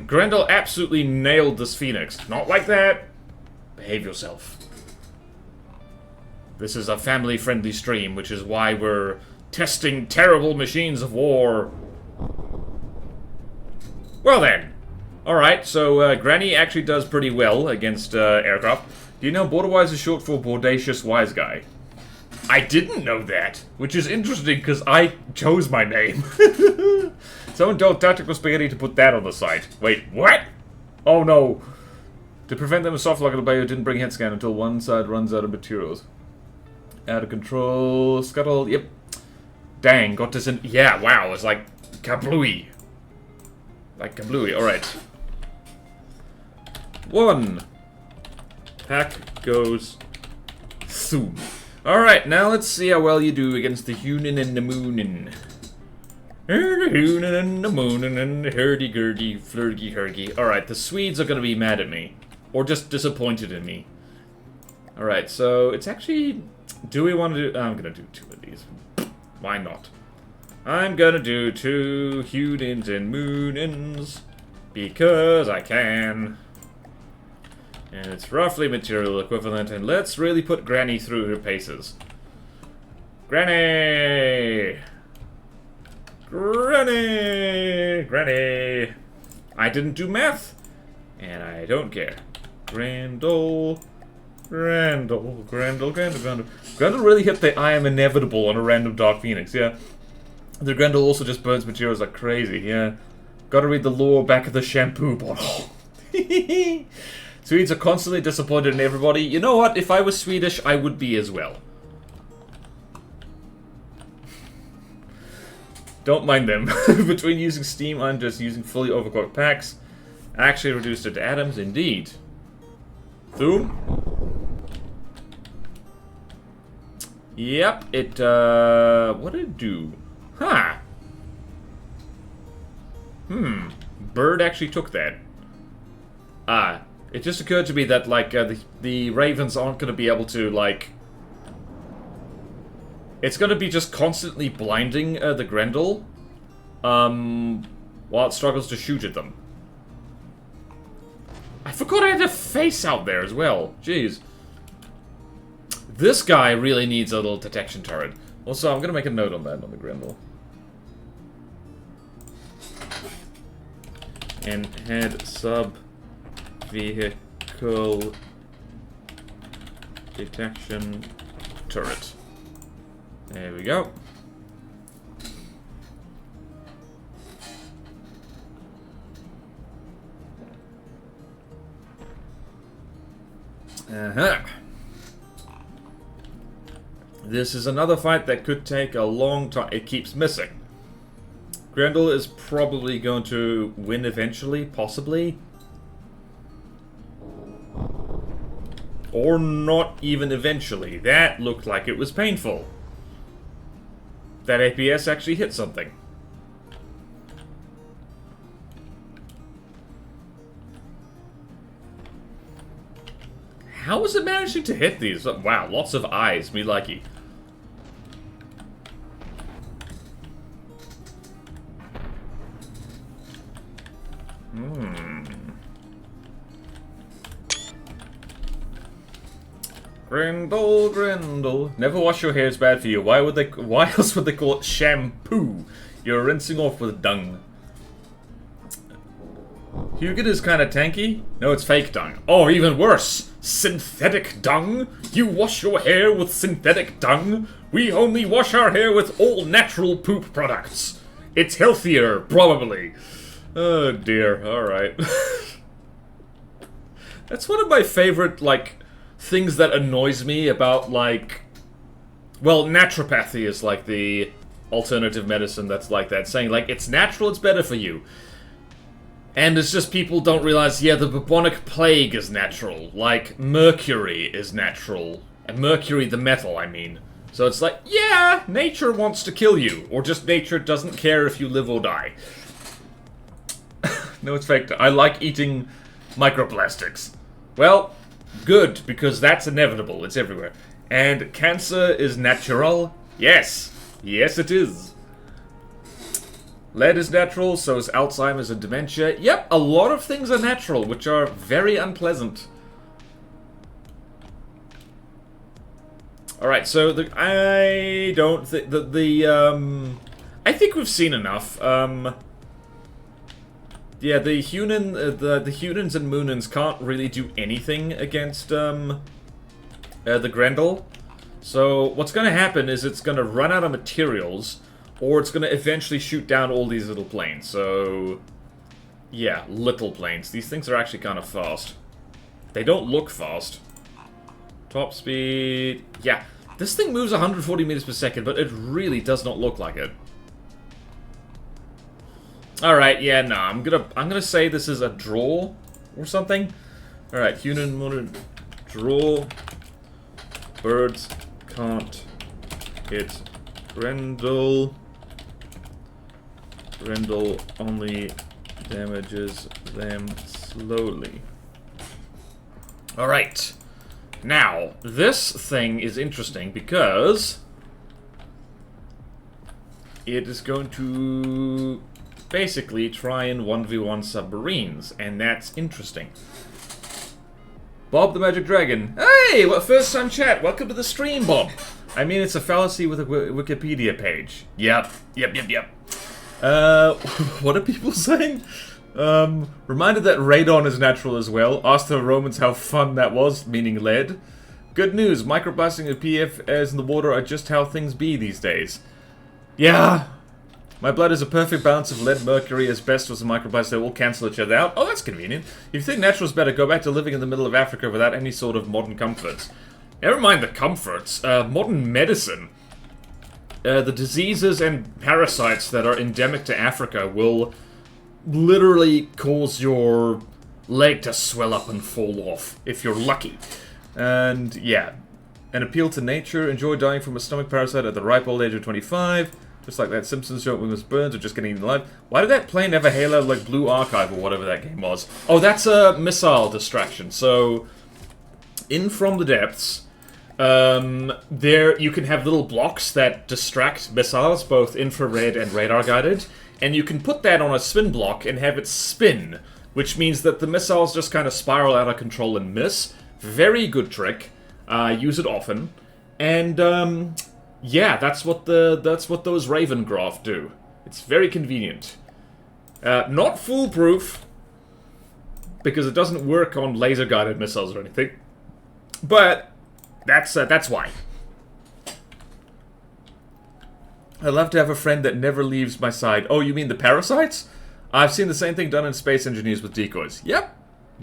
Speaker 1: Grendel absolutely nailed this Phoenix. Not like that. Behave yourself. This is a family-friendly stream, which is why we're testing terrible machines of war. Well then. Alright, so Granny actually does pretty well against aircraft. Do you know Borderwise is short for Bodacious Wise Guy? I didn't know that, which is interesting because I chose my name. Someone told Tactical Spaghetti to put that on the site. Wait, what? Oh no. To prevent them, a soft lock of the bayou didn't bring head scan until one side runs out of materials. Out of control, scuttle, yep. Dang, got this in. Yeah, wow, it's like kablooey. Like kablooey. Alright. 1. Pack goes soon. Alright, now let's see how well you do against the Haugen and the Moonin. The Haugen and the Moonin and the hurdy-gurdy, flirty-hurgy. Alright, the Swedes are gonna be mad at me. Or just disappointed in me. Alright, so it's actually... Do we want to do... I'm gonna do 2 of these. Why not? I'm gonna do 2 Haugens and Moonins. Because I can. And it's roughly material equivalent, and let's really put Granny through her paces. Granny! Granny! Granny! I didn't do math, and I don't care. Grendel. Grendel. Grendel. Grendel. Grendel. Grendel really hit the I am inevitable on a random Dark Phoenix, yeah. The Grendel also just burns materials like crazy, yeah. Gotta read the lore back of the shampoo bottle. Swedes are constantly disappointed in everybody. You know what? If I was Swedish, I would be as well. Don't mind them. Between using Steam, I'm just using fully overclocked packs. Actually reduced it to atoms, indeed. Boom. Yep, it, what did it do? Huh. Bird actually took that. It just occurred to me that, like, the ravens aren't going to be able to, like... It's going to be just constantly blinding the Grendel, while it struggles to shoot at them. I forgot I had a face out there as well. Jeez. This guy really needs a little detection turret. Also, I'm going to make a note on that, on the Grendel. And head sub... vehicle detection turret. There we go. This is another fight that could take a long time. It keeps missing. Grendel is probably going to win eventually, possibly. Or not even eventually. That looked like it was painful. That APS actually hit something. How is it managing to hit these? Wow, lots of eyes. Me likey. Grendel, Grendel. Never wash your hair, it's bad for you. Why else would they call it shampoo? You're rinsing off with dung. Haugen is kind of tanky. No, it's fake dung. Or even worse, synthetic dung. You wash your hair with synthetic dung. We only wash our hair with all natural poop products. It's healthier, probably. Oh dear, alright. That's one of my favorite, like, things that annoys me about, like... Well, naturopathy is, like, the alternative medicine that's like that. Saying, like, it's natural, it's better for you. And it's just people don't realize, yeah, the bubonic plague is natural. Like, mercury is natural. And mercury, the metal, I mean. So it's like, yeah, nature wants to kill you. Or just nature doesn't care if you live or die. No, it's fake. I like eating microplastics. Well, good, because that's inevitable. It's everywhere. And cancer is natural? Yes. Yes, it is. Lead is natural, so is Alzheimer's and dementia. Yep, a lot of things are natural, which are very unpleasant. Alright, so I don't think I think we've seen enough. Yeah, the Haugens and Moonins can't really do anything against the Grendel. So what's gonna happen is it's gonna run out of materials, or it's gonna eventually shoot down all these little planes. So yeah, little planes. These things are actually kind of fast. They don't look fast. Top speed. Yeah, this thing moves 140 meters per second, but it really does not look like it. Alright, yeah, no, I'm gonna say this is a draw or something. Alright, human monitor draw. Birds can't hit Grendel. Grendel only damages them slowly. Alright. Now, this thing is interesting because it is going to basically try and 1v1 submarines, and that's interesting. Bob the Magic Dragon. Hey, what first time chat. Welcome to the stream, Bob. I mean, it's a fallacy with a Wikipedia page. Yep. What are people saying? Reminded that radon is natural as well. Asked the Romans how fun that was, meaning lead. Good news, microblasting and PFAS in the water are just how things be these days. Yeah. My blood is a perfect balance of lead, mercury, asbestos, and microplastics that all cancel each other out. Oh, that's convenient. If you think natural's better, go back to living in the middle of Africa without any sort of modern comforts. Never mind the comforts. Modern medicine. The diseases and parasites that are endemic to Africa will literally cause your leg to swell up and fall off, if you're lucky. And, yeah. An appeal to nature. Enjoy dying from a stomach parasite at the ripe old age of 25. Just like that Simpsons joke when it was burns or just getting eaten alive. Why did that plane ever hail out like Blue Archive or whatever that game was? Oh, that's a missile distraction. So, in From the Depths, there you can have little blocks that distract missiles, both infrared and radar guided, and you can put that on a spin block and have it spin, which means that the missiles just kind of spiral out of control and miss. Very good trick. Use it often, and yeah, that's what those Raven Graph do. It's very convenient. Not foolproof, because it doesn't work on laser-guided missiles or anything. But that's why. I'd love to have a friend that never leaves my side. Oh, you mean the parasites? I've seen the same thing done in Space Engineers with decoys. Yep,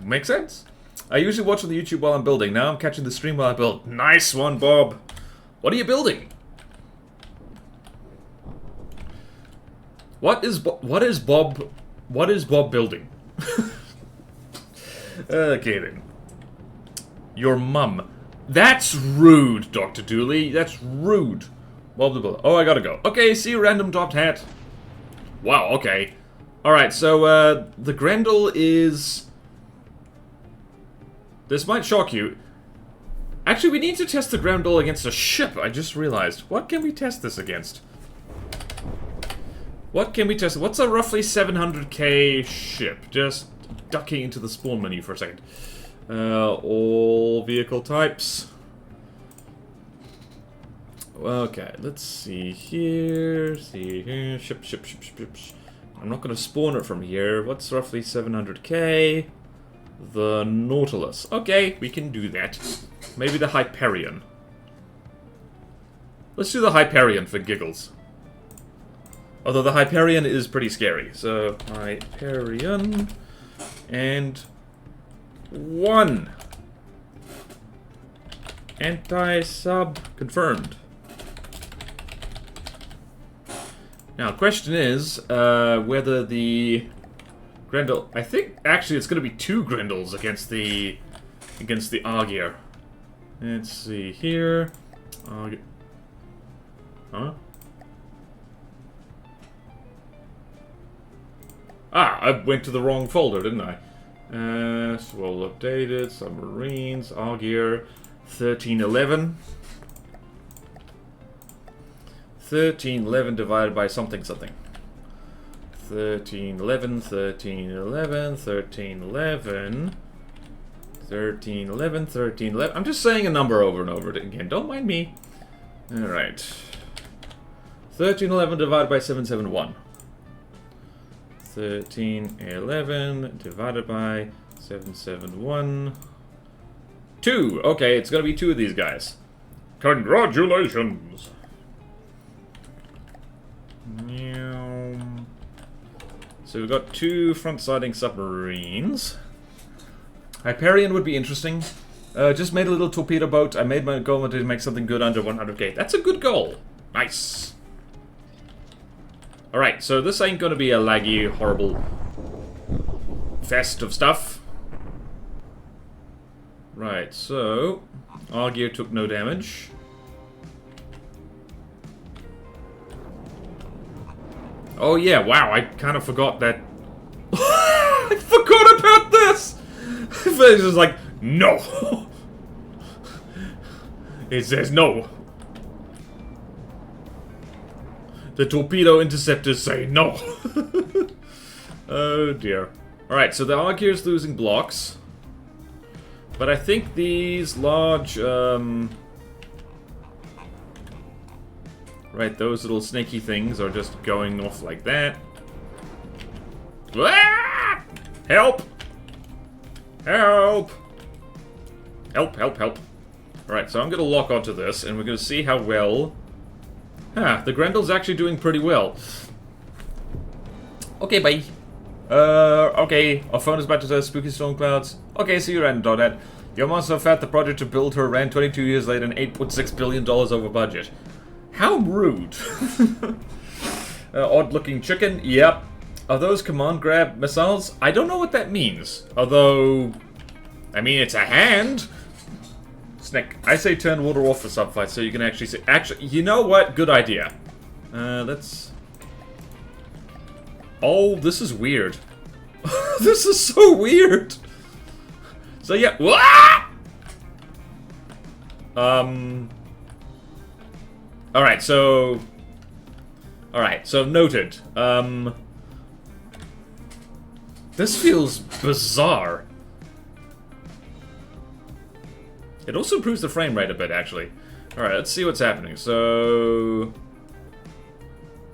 Speaker 1: makes sense. I usually watch on the YouTube while I'm building. Now I'm catching the stream while I build. Nice one, Bob. What are you building? What is Bob building? Okay then. Your mum. That's rude, Dr. Dooley. That's rude. Bob the Builder. Oh, I gotta go. Okay, see you, random topped hat. Wow, okay. Alright, so, the Grendel is... This might shock you. Actually, we need to test the Grendel against a ship, I just realized. What can we test this against? What can we test? What's a roughly 700k ship? Just ducking into the spawn menu for a second. All vehicle types. Okay, let's see here. Ship. I'm not going to spawn it from here. What's roughly 700k? The Nautilus. Okay, we can do that. Maybe the Hyperion. Let's do the Hyperion for giggles. Although the Hyperion is pretty scary. So, Hyperion. And... 1. Anti-sub confirmed. Now, question is, whether the... Grendel... I think, actually, it's going to be 2 Grendels against the Argyr. Let's see here. Huh? Ah, I went to the wrong folder, didn't I? Swole updated, submarines, Argyr, 1311. 1311 divided by something. 1311, 1311, 1311, 1311, 1311. I'm just saying a number over and over again. Don't mind me. Alright. 1311 divided by 771. 1311 divided by 771. 2. Okay, it's gonna be 2 of these guys. Congratulations. So we've got 2 front-siding submarines. Hyperion would be interesting. Just made a little torpedo boat. I made my goal to make something good under 100k. That's a good goal. Nice. Alright, so this ain't gonna be a laggy, horrible fest of stuff. Right, so... our gear took no damage. Oh yeah, wow, I kind of forgot that... I forgot about this! It's just like, no! It says no. The torpedo interceptors say no. Oh dear. Alright, so the Argear's losing blocks. But I think these large, right, those little snaky things are just going off like that. Ah! Help! Help! Help, help, help. Alright, so I'm gonna lock onto this, and we're gonna see how well... Huh, the Grendel's actually doing pretty well. Okay, bye. Okay, our phone is about to test spooky storm clouds. Okay, see you around, Donut. Your monster fat the project to build her ran 22 years later and $8.6 billion over budget. How rude. Odd-looking chicken, yep. Are those command grab missiles? I don't know what that means. Although, I mean, it's a hand. Snake, I say turn water off for subfights so you can actually see. Actually, you know what? Good idea. Let's... Oh, this is weird. This is so weird. So yeah, Alright, so noted. This feels bizarre. It also improves the frame rate a bit, actually. Alright, let's see what's happening. So...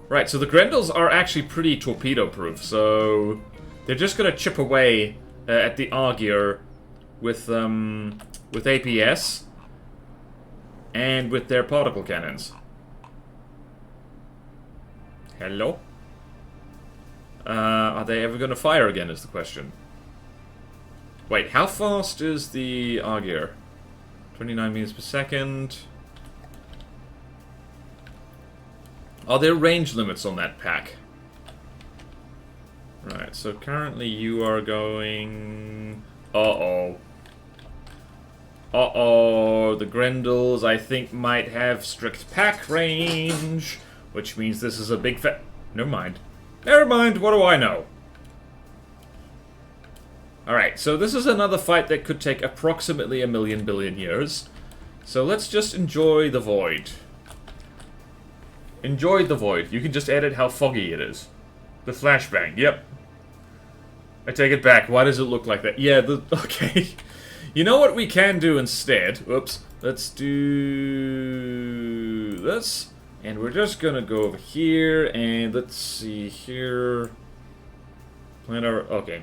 Speaker 1: Right, so the Grendels are actually pretty torpedo-proof, so... They're just gonna chip away at the Argear with APS and with their particle cannons. Hello? Are they ever gonna fire again is the question. Wait, how fast is the Argear? 29 meters per second. Are there range limits on that pack? Right, so currently you are going... Uh-oh. Uh-oh, the Grendels, I think, might have strict pack range, which means this is a big Never mind. Never mind, what do I know? Alright, so this is another fight that could take approximately 1,000,000 billion years. So let's just enjoy the void. Enjoy the void. You can just edit how foggy it is. The flashbang, yep. I take it back. Why does it look like that? Yeah, okay. You know what we can do instead? Whoops. Let's do this. And we're just gonna go over here, and let's see here. Plan our... Okay.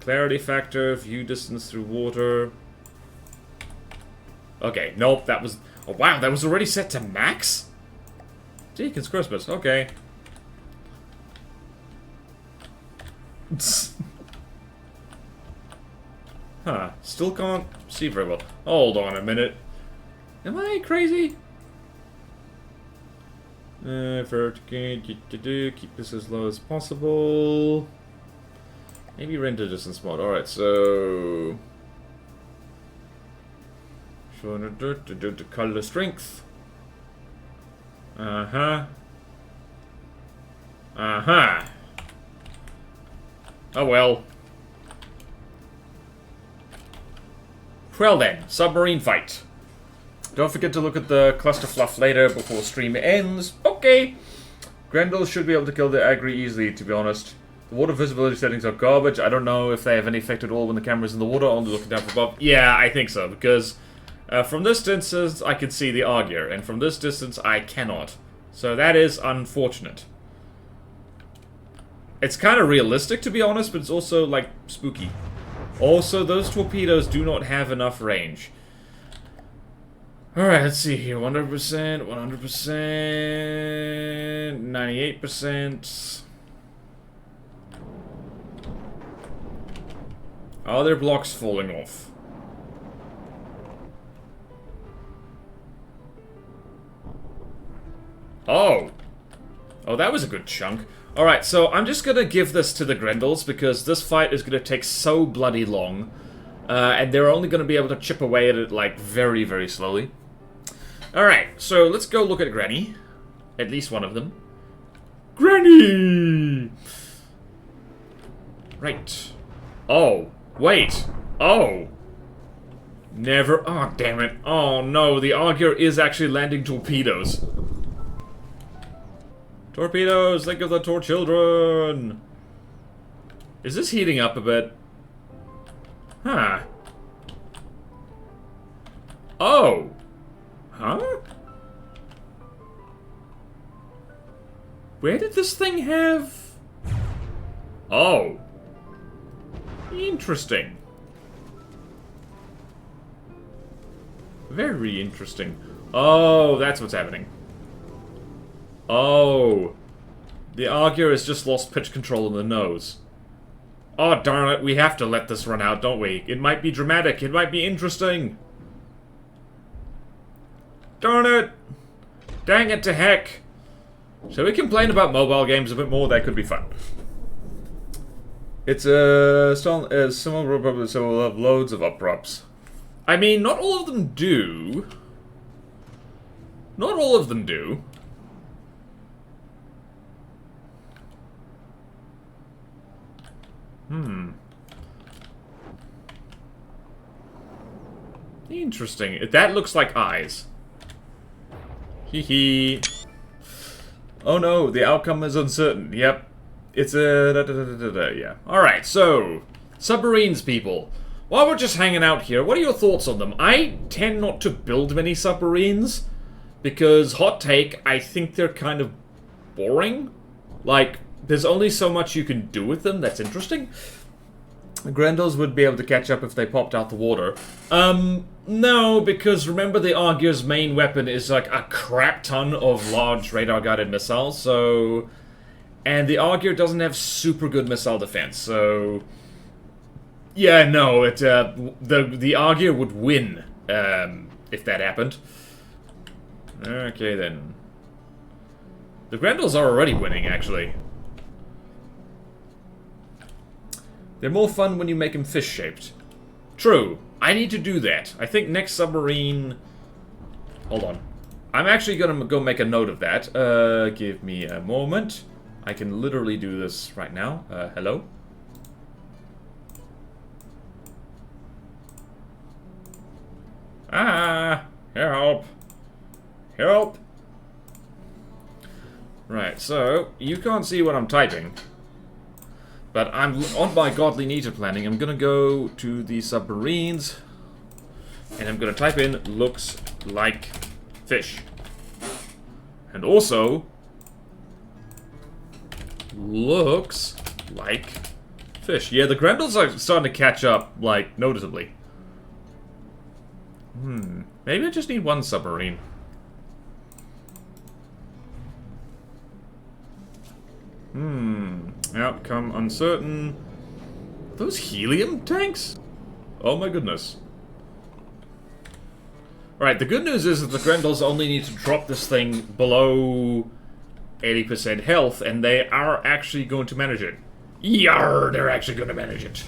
Speaker 1: Clarity factor, view distance through water. Okay, nope, that was... Oh, wow, that was already set to max? Deacon's Christmas, okay. Huh, still can't see very well. Hold on a minute. Am I crazy? Keep this as low as possible. Maybe render distance mode. Alright, so... The color strength. Uh-huh. Uh-huh. Oh well. Well then, submarine fight. Don't forget to look at the cluster fluff later before stream ends. Okay. Grendel should be able to kill the Agri easily, to be honest. The water visibility settings are garbage. I don't know if they have any effect at all when the camera's in the water, only looking down from above. Yeah, I think so, because from this distance I can see the Argear, and from this distance I cannot. So that is unfortunate. It's kind of realistic, to be honest, but it's also, like, spooky. Also, those torpedoes do not have enough range. Alright, let's see here. 100%, 100%, 98%. Are there blocks falling off? Oh! Oh, that was a good chunk. Alright, so I'm just gonna give this to the Grendels, because this fight is gonna take so bloody long. And they're only gonna be able to chip away at it, like, very, very slowly. Alright, so let's go look at Granny. At least one of them. Granny! Right. Oh, wait. Oh. Never. Oh, damn it. Oh, no. The Augur is actually landing torpedoes. Torpedoes! Think of the Tor children! Is this heating up a bit? Huh. Oh. Huh? Where did this thing have... Oh. Interesting. Very interesting. Oh, that's what's happening. Oh. The Augur has just lost pitch control in the nose. Oh, darn it. We have to let this run out, don't we? It might be dramatic. It might be interesting. Darn it. Dang it to heck. Shall we complain about mobile games a bit more? That could be fun. It's a similar problem, so we'll have loads of uprops. I mean, not all of them do. Not all of them do. Interesting. That looks like eyes. Hee hee. Oh no, the outcome is uncertain. Yep. It's a... yeah. Alright, so... submarines, people. While we're just hanging out here, what are your thoughts on them? I tend not to build many submarines, because, hot take, I think they're kind of boring. Like, there's only so much you can do with them that's interesting. The Grendels would be able to catch up if they popped out the water. No, because remember the Augur's main weapon is like a crap ton of large radar-guided missiles, so... and the Augur doesn't have super good missile defense, so... yeah, no, the Augur would win, if that happened. Okay, then. The Grendels are already winning, actually. They're more fun when you make them fish-shaped. True. I need to do that. I think next submarine... hold on. I'm actually gonna go make a note of that. Give me a moment. I can literally do this right now. Hello? Ah! Help! Help! Right, so, you can't see what I'm typing. But I'm on my godly needed planning. I'm gonna go to the submarines. And I'm gonna type in looks like fish. And also looks like fish. Yeah, the Grendels are starting to catch up, like, noticeably. Maybe I just need one submarine. Outcome uncertain. Are those helium tanks? Oh my goodness. Right, the good news is that the Grendels only need to drop this thing below 80% health, and they are actually going to manage it. Yarr! They're actually going to manage it.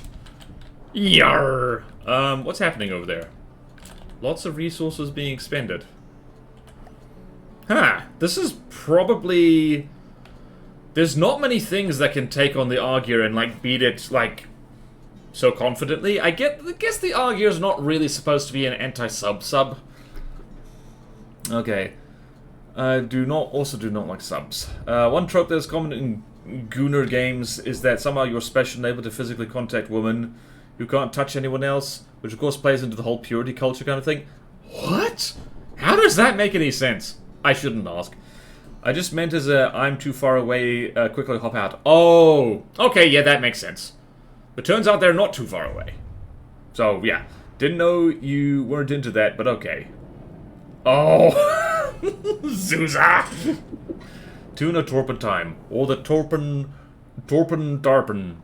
Speaker 1: Yarr! What's happening over there? Lots of resources being expended. Huh, this is probably... there's not many things that can take on the Augur and, like, beat it, like, so confidently. I guess the Augur's not really supposed to be an anti-sub-sub. Okay. Also do not like subs. One trope that is common in Gunner games is that somehow you're special and able to physically contact women who can't touch anyone else, which of course plays into the whole purity culture kind of thing. What? How does that make any sense? I shouldn't ask. I just meant as a I'm too far away, quickly hop out. Oh, okay, yeah, that makes sense. But turns out they're not too far away. So, yeah. Didn't know you weren't into that, but okay. Oh! Zuza! Tuna Torpin time. Or the Torpin Darpin.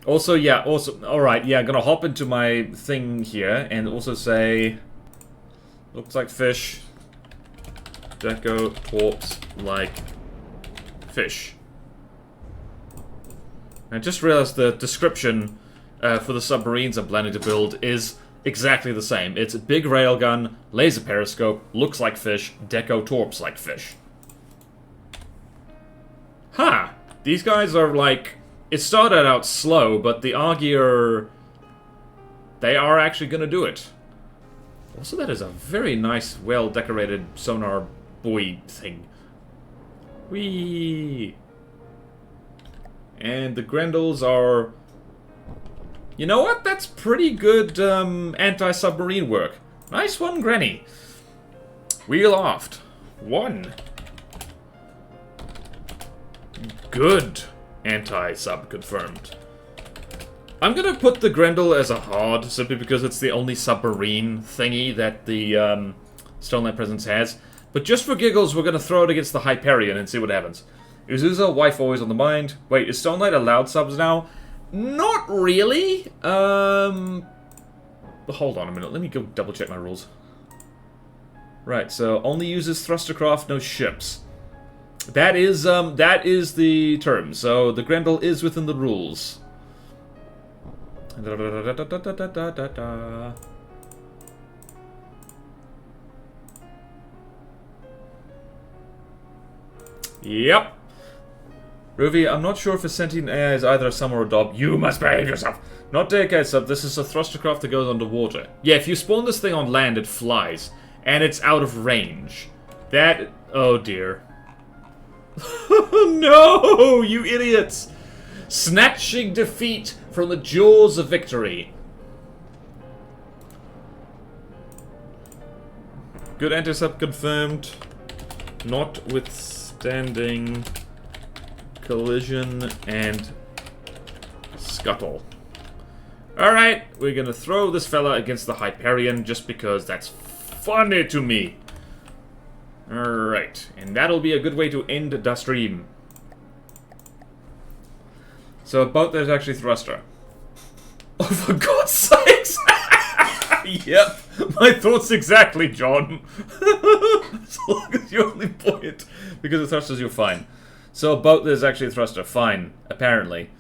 Speaker 1: Also, yeah, alright, yeah, I'm gonna hop into my thing here and also say... looks like fish. Deco torps like Fish. I just realized the description for the submarines I'm planning to build is exactly the same. It's a big railgun, laser periscope, looks like fish, deco torps like fish. Huh. These guys are like... It started out slow, but the Augier... They are actually gonna do it. Also, that is a very nice, well-decorated sonar buoy thing. Whee! And the Grendels are... You know what? That's pretty good anti-submarine work. Nice one, Granny. Wheel aft. 1. Good. Anti-sub confirmed. I'm gonna put the Grendel as a hard, simply because it's the only submarine thingy that the Stoneland Presence has. But just for giggles, we're gonna throw it against the Hyperion and see what happens. Uzusa, wife always on the mind. Wait, is Stonelight allowed subs now? Not really. Hold on a minute. Let me go double check my rules. Right, so only uses thrustercraft, no ships. That is the term. So the Grendel is within the rules. Yep. Ruby, I'm not sure if a sentient AI is either a sum or a dob. You must behave yourself. Not decade sub, this is a thrustercraft that goes underwater. Yeah, if you spawn this thing on land, it flies. And it's out of range. That... Oh dear. No, you idiots! Snatching defeat from the jaws of victory. Good anti-sub confirmed. Notwithstanding collision and scuttle. Alright, we're gonna throw this fella against the Hyperion just because that's funny to me. Alright, and that'll be a good way to end the stream. So, a boat there's actually thruster. Oh, for God's sakes! Yep, my thoughts exactly, John. As long as you only point because the thrusters, you're fine. So, a boat there's actually a thruster. Fine, apparently.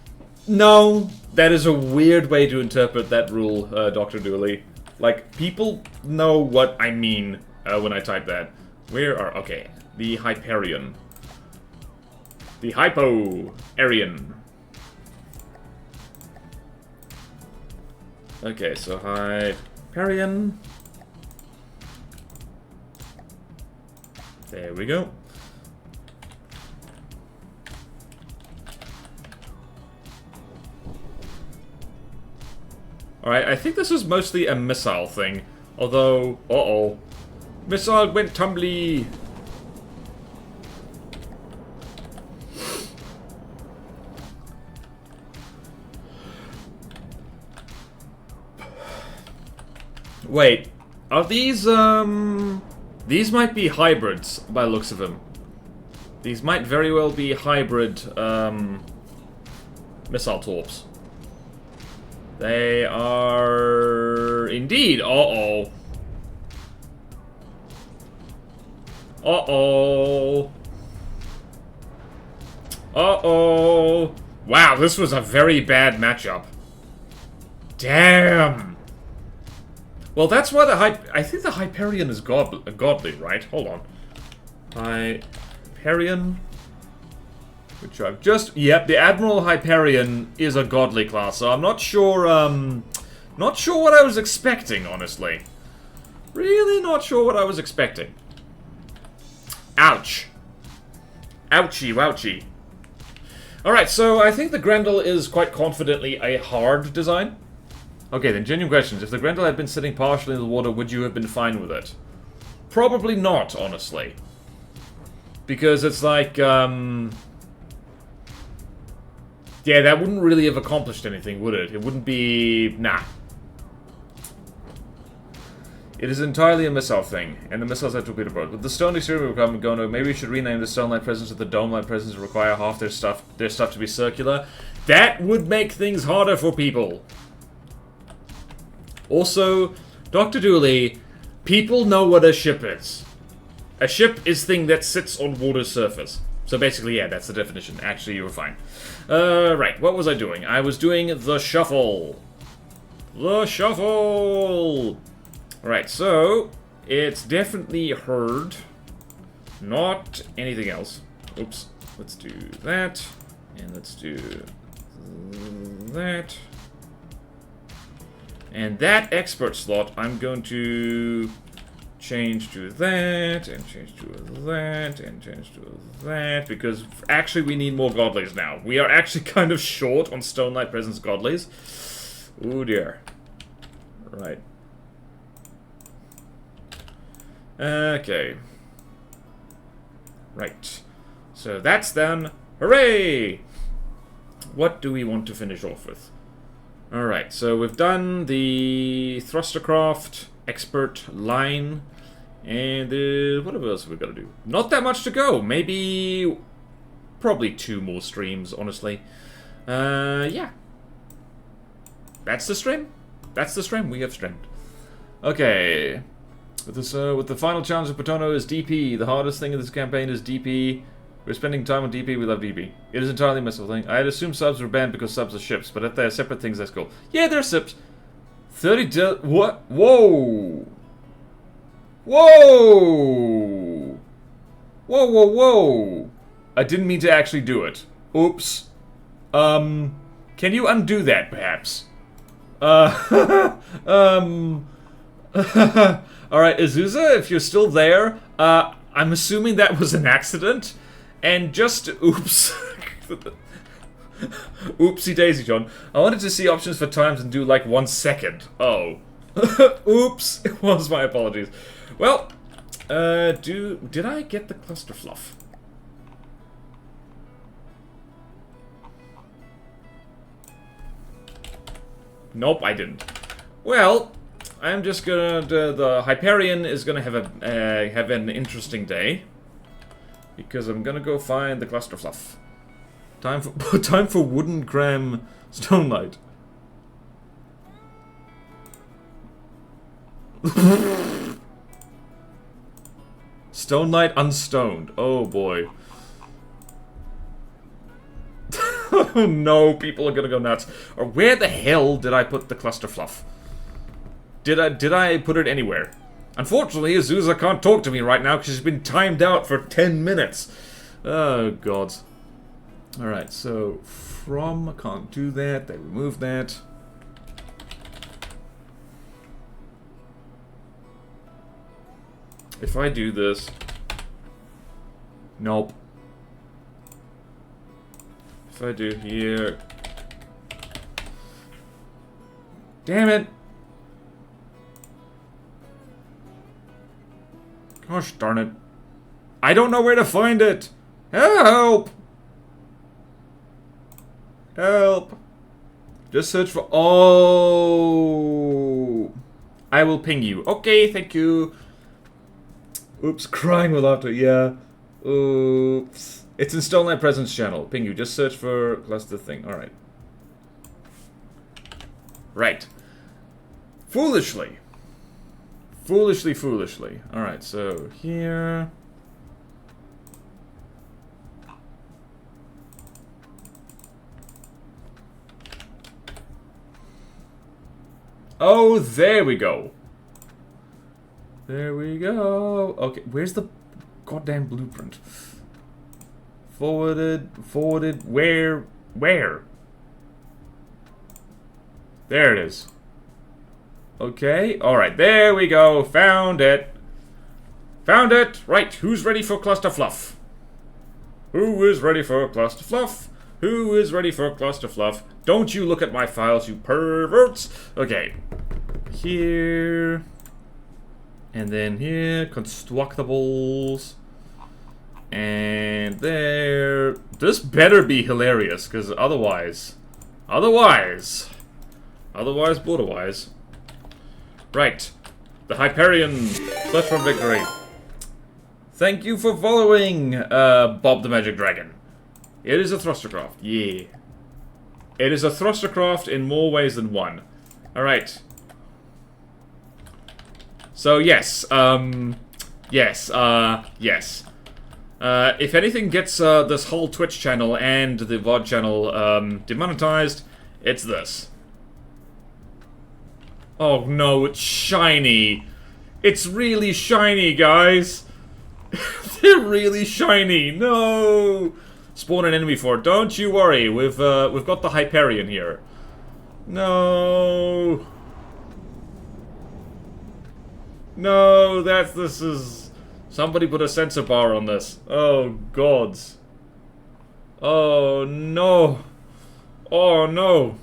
Speaker 1: No, that is a weird way to interpret that rule, Dr. Dooley. Like, people know what I mean when I type that. Where are... Okay, the Hyperion. The Hypo-Arian. Okay, so Hyperion. There we go. Alright, I think this is mostly a missile thing. Although... Uh-oh. Missile went tumbly. Wait, are these these might be hybrids by the looks of them. These might very well be hybrid missile torps. They are indeed. Uh-oh. Uh-oh. Uh-oh. Wow, this was a very bad matchup. Damn. Well, that's why I think the Hyperion is godly, right? Hold on. Hyperion. Which I've just... Yep, the Admiral Hyperion is a godly class, so I'm not sure, not sure what I was expecting, honestly. Really not sure what I was expecting. Ouch. Ouchie, wouchie. Alright, so I think the Grendel is quite confidently a hard design. Okay, then genuine questions. If the Grendel had been sitting partially in the water, would you have been fine with it? Probably not, honestly. Because it's like, yeah, that wouldn't really have accomplished anything, would it? It wouldn't be... Nah. It is entirely a missile thing, and the missiles have torpedo boat. With the stone exterior requirement going to, maybe we should rename the stone light presence to the dome light presence and require half their stuff to be circular. That would make things harder for people. Also, Dr. Dooley, people know what a ship is. A ship is thing that sits on water's surface. So basically, yeah, that's the definition. Actually, you were fine. Right, what was I doing? I was doing the shuffle. The shuffle! Right, so it's definitely herd, not anything else. Oops. Let's do that, and let's do that. And that expert slot, I'm going to change to that, and change to that, and change to that, because actually we need more godlies now. We are actually kind of short on Stone Light Presence godlies. Oh dear. Right. Okay. Right. So that's done. Hooray! What do we want to finish off with? Alright, so we've done the Thrustercraft Expert line. And what else have we got to do? Not that much to go. Maybe... probably 2 more streams, honestly. Yeah. That's the stream. That's the stream. We have streamed. Okay. With the final challenge of Potono is DP. The hardest thing in this campaign is DP. We're spending time on DP, we love DP. It is entirely a missile thing. I had assumed subs were banned because subs are ships, but if they're separate things, that's cool. Yeah, they're ships. 30 what? Whoa! Whoa! Whoa, whoa, whoa! I didn't mean to actually do it. Oops. Can you undo that, perhaps? Alright, Azusa, if you're still there, I'm assuming that was an accident. And just, oops. Oopsie daisy, John. I wanted to see options for times and do like 1 second. Oh. Oops. It was my apologies. Well, did I get the cluster fluff? Nope, I didn't. Well, I'm just gonna, the Hyperion is gonna have have an interesting day. Because I'm gonna go find the cluster fluff. Time for wooden cram stone light. Stone light unstoned. Oh boy. Oh no, people are gonna go nuts. Or where the hell did I put the cluster fluff? Did I put it anywhere? Unfortunately, Azusa can't talk to me right now because she's been timed out for 10 minutes. Oh, God. Alright, so from... can't do that. They removed that. If I do this... Nope. If I do here... Damn it! Gosh darn it. I don't know where to find it! Help! Help! Just search for... Oh! I will ping you. Okay, thank you. Oops, crying with laughter, yeah. Oops. It's in Stone Light Presence channel. Ping you. Just search for cluster thing. Alright. Right. Foolishly. Foolishly. Alright, so here... Oh, there we go. There we go. Okay, where's the goddamn blueprint? Forwarded, where? There it is. Okay, alright, there we go. Found it. Found it. Right, who's ready for cluster fluff? Who is ready for cluster fluff? Who is ready for cluster fluff? Don't you look at my files, you perverts. Okay. Here. And then here. Constructables. And there. This better be hilarious, because otherwise, borderwise. Right. The Hyperion. Platform victory. Thank you for following, Bob the Magic Dragon. It is a Thrustercraft. Yeah. It is a Thrustercraft in more ways than one. Alright. So, yes. Yes. If anything gets this whole Twitch channel and the VOD channel demonetized, it's this. Oh no, it's shiny. It's really shiny, guys. They're really shiny. No. Spawn an enemy for it. Don't you worry. We've got the Hyperion here. No. No, this is... Somebody put a sensor bar on this. Oh, gods. Oh, no. Oh, no.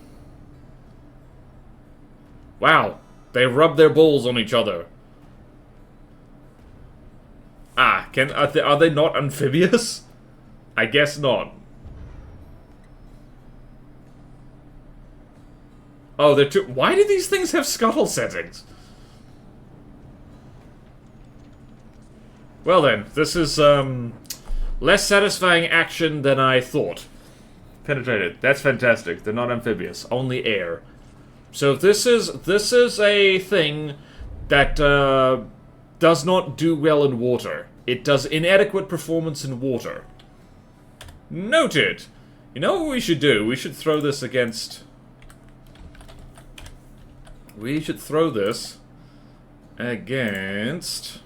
Speaker 1: Wow. They rub their balls on each other. Ah, are they not amphibious? I guess not. Oh, they're too... Why do these things have scuttle settings? Well then, this is, less satisfying action than I thought. Penetrated. That's fantastic. They're not amphibious. Only air. So this is a thing that, does not do well in water. It does inadequate performance in water. Noted! You know what we should do? We should throw this against... We should throw this against...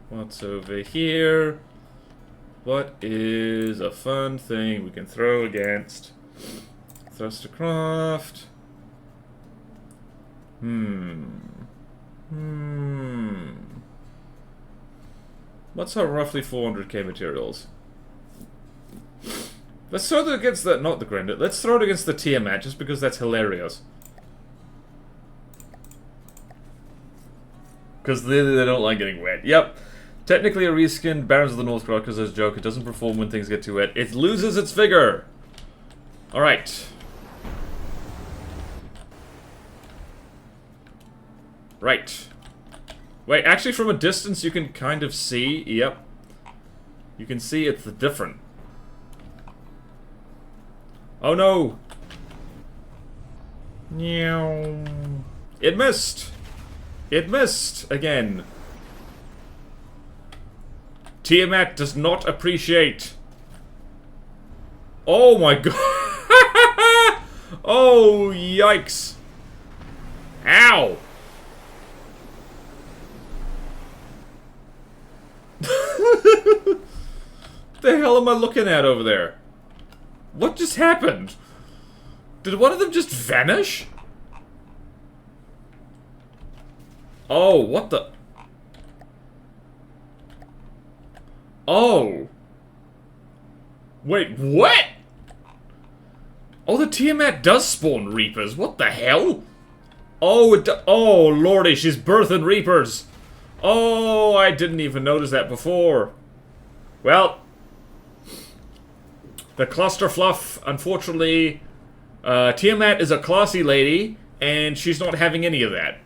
Speaker 1: What's over here? What is a fun thing we can throw against? Thrustercraft. What's our roughly 400k materials? Let's throw it against the... Not the Granite. Let's throw it against the Tiamat, just because that's hilarious. Because they don't like getting wet. Yep. Technically a reskin, Barons of the North Croc, because there's a joke. It doesn't perform when things get too wet. It loses its vigor. Alright. Right. Wait, actually from a distance you can kind of see. Yep. You can see it's different. Oh no! It missed! It missed! Again. Tiamat does not appreciate. Oh my god! Oh, yikes! Ow! The hell am I looking at over there? What just happened? Did one of them just vanish? Oh, what the... Oh. Wait, what? Oh, the Tiamat does spawn Reapers. What the hell? Oh, oh, lordy, she's birthing Reapers. Oh, I didn't even notice that before. Well... The Cluster Fluff, unfortunately, Tiamat is a classy lady, and she's not having any of that.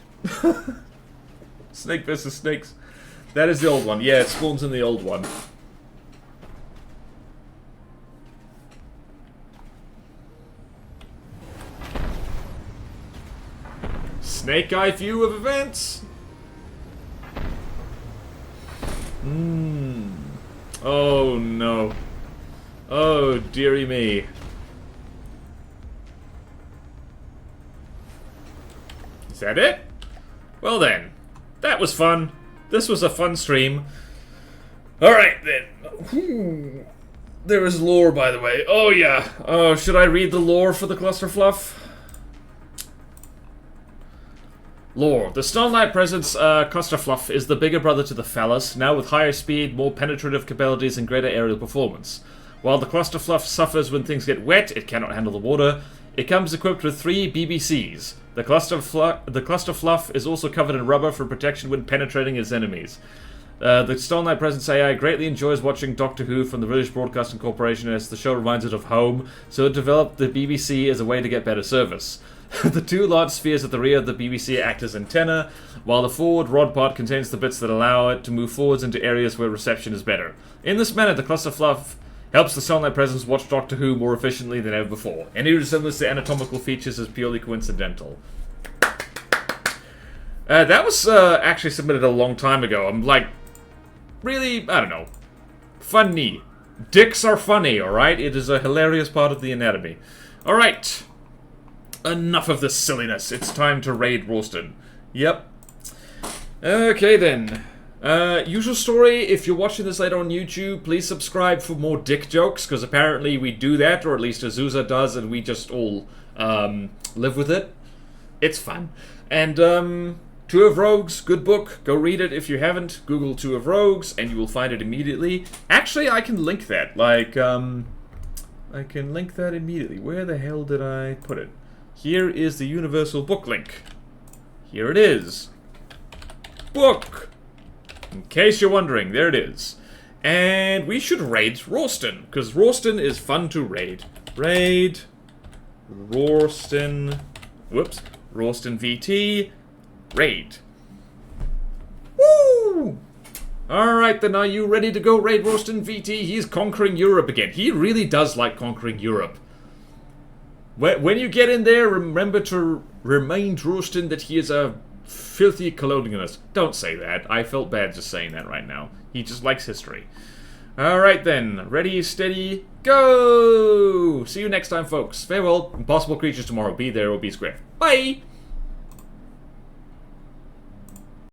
Speaker 1: Snake versus snakes. That is the old one. Yeah, it spawns in the old one. Snake eye view of events. Oh no. Oh, dearie me. Is that it? Well then, that was fun. This was a fun stream. Alright then. There is lore, by the way. Oh yeah. Oh, should I read the lore for the Cluster Fluff? Lore. The Starlight Presence Cluster Fluff is the bigger brother to the Phallus, now with higher speed, more penetrative capabilities, and greater aerial performance. While the Cluster Fluff suffers when things get wet, it cannot handle the water. It comes equipped with 3 BBCs. The Cluster Fluff is also covered in rubber for protection when penetrating its enemies. The Starlight Presence AI greatly enjoys watching Doctor Who from the British Broadcasting Corporation as the show reminds it of home, so it developed the BBC as a way to get better service. The 2 large spheres at the rear of the BBC act as antenna, while the forward rod part contains the bits that allow it to move forwards into areas where reception is better. In this manner, the Cluster Fluff helps the Starlight Presence watch Doctor Who more efficiently than ever before. Any resemblance to anatomical features is purely coincidental. That was actually submitted a long time ago. I'm like really, I don't know, funny. Dicks are funny, alright? It is a hilarious part of the anatomy. Alright. Enough of this silliness. It's time to raid Ralston. Yep. Okay then. Usual story, if you're watching this later on YouTube, please subscribe for more dick jokes, because apparently we do that, or at least Azusa does, and we just all live with it. It's fun. And Two of Rogues, good book. Go read it if you haven't. Google Two of Rogues, and you will find it immediately. Actually, I can link that. Like, I can link that immediately. Where the hell did I put it? Here is the universal book link. Here it is. Book! In case you're wondering, there it is. And we should raid Ralston, because Ralston is fun to raid. Raid Ralston. Whoops. Ralston VT. Raid. Woo! Alright then, are you ready to go raid Ralston VT? He's conquering Europe again. He really does like conquering Europe. When you get in there, remember to remind Ralston that he is a filthy colonialist. Don't say that. I felt bad just saying that right now. He just likes history. Alright then. Ready, steady, go! See you next time, folks. Farewell. Impossible creatures tomorrow. Be there or be square. Bye!